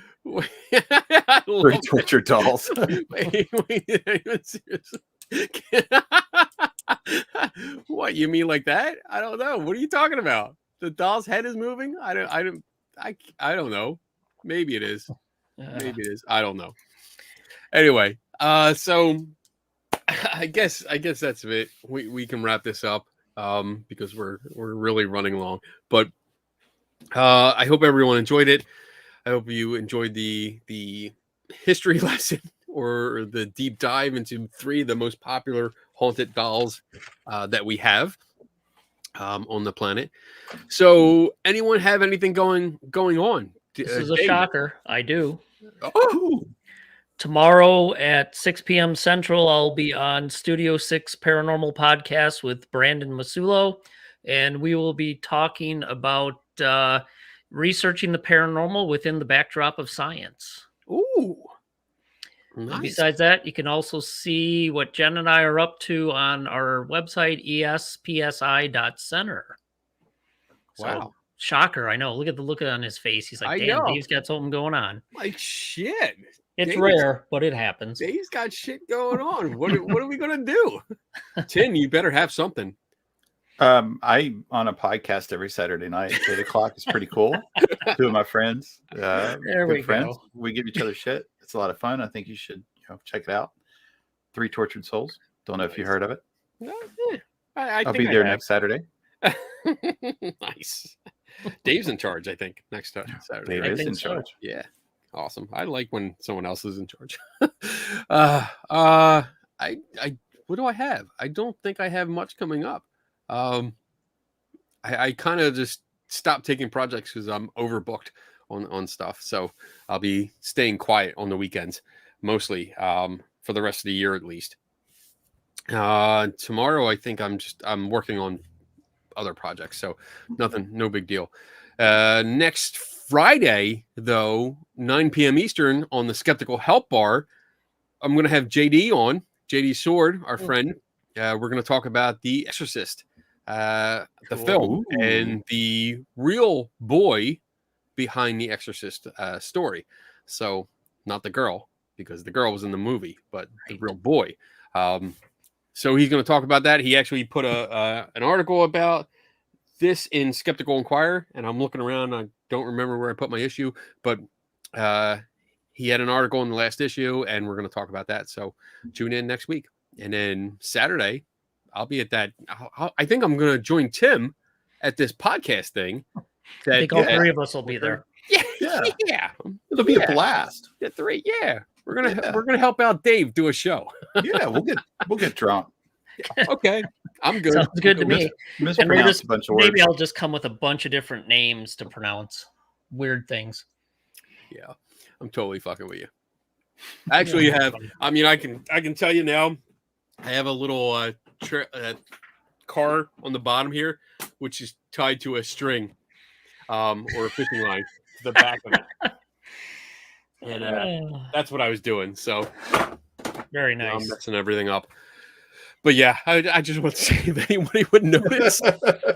Three torture dolls. Wait, seriously. What, you mean like that? I don't know. What are you talking about? The doll's head is moving? I don't know. Maybe it is. Maybe it is. I don't know. Anyway, so I guess that's it. We can wrap this up because we're really running long. But I hope everyone enjoyed it. I hope you enjoyed the history lesson or the deep dive into 3 of the most popular haunted dolls that we have on the planet. So, anyone have anything going on? This is a shocker. I do. Oh, Tomorrow at 6 p.m. Central, I'll be on Studio 6 Paranormal Podcast with Brandon Masulo, and we will be talking about researching the paranormal within the backdrop of science. ooh. And Nice. besides that, you can also see what Jen and I are up to on our website, espsi.center. Wow. So, shocker, I know. Look at the look on his face. He's like, I damn, know. Dave's got something going on. Like shit. It's Dave's- rare, but it happens. Dave's got shit going on. What are we gonna do? Tim, you better have something. I'm on a podcast every Saturday night, 8:00. It's pretty cool. 2 of my friends, There good we friends. go. We give each other shit. It's a lot of fun. I think you should check it out. 3 Tortured Souls. Don't know if you heard of it. I I'll think be there have. next Saturday. Nice. Dave's in charge, I think, next Saturday. Dave I is think in so. charge. Yeah. Awesome. I like when someone else is in charge. What do I have? I don't think I have much coming up. I kind of just stopped taking projects because I'm overbooked on stuff. So I'll be staying quiet on the weekends, mostly for the rest of the year at least. Tomorrow, I think I'm working on other projects, so no big deal. Next Friday, though, 9 p.m. Eastern on the Skeptical Help Bar, I'm going to have JD Sword, our friend. We're going to talk about The Exorcist, the film, and the real boy behind the Exorcist story. So not the girl, because the girl was in the movie, but the real boy. So he's going to talk about that. He actually put an article about this in Skeptical Inquirer, and I'm looking around. I don't remember where I put my issue, but he had an article in the last issue, and we're going to talk about that. So tune in next week. And then Saturday, I'll be at that. I think I'm going to join Tim at this podcast thing. I think all 3 of us will be there. Yeah. It'll be a blast. Yeah, 3. Yeah. We're gonna help out Dave do a show. Yeah, we'll get drunk. Okay. I'm good. Sounds good to me. Mispronounce a bunch of words. Maybe I'll just come with a bunch of different names to pronounce weird things. Yeah, I'm totally fucking with you. I actually have. I mean, I can tell you now. I have a little car on the bottom here, which is tied to a string, or a fishing line to the back of it. And that's what I was doing. So Very now I'm nice. messing everything up. But yeah, I just want to see if anybody would notice.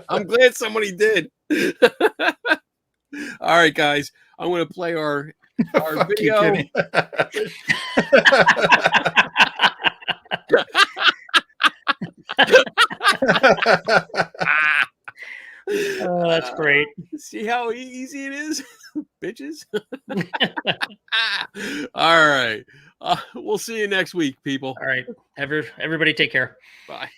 I'm glad somebody did. All right, guys. I'm going to play our Fuck you, video. Kenny. Oh, that's great. See how easy it is, bitches. All right. We'll see you next week, people. All right. Everybody take care. Bye.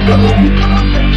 Untitled Chapter.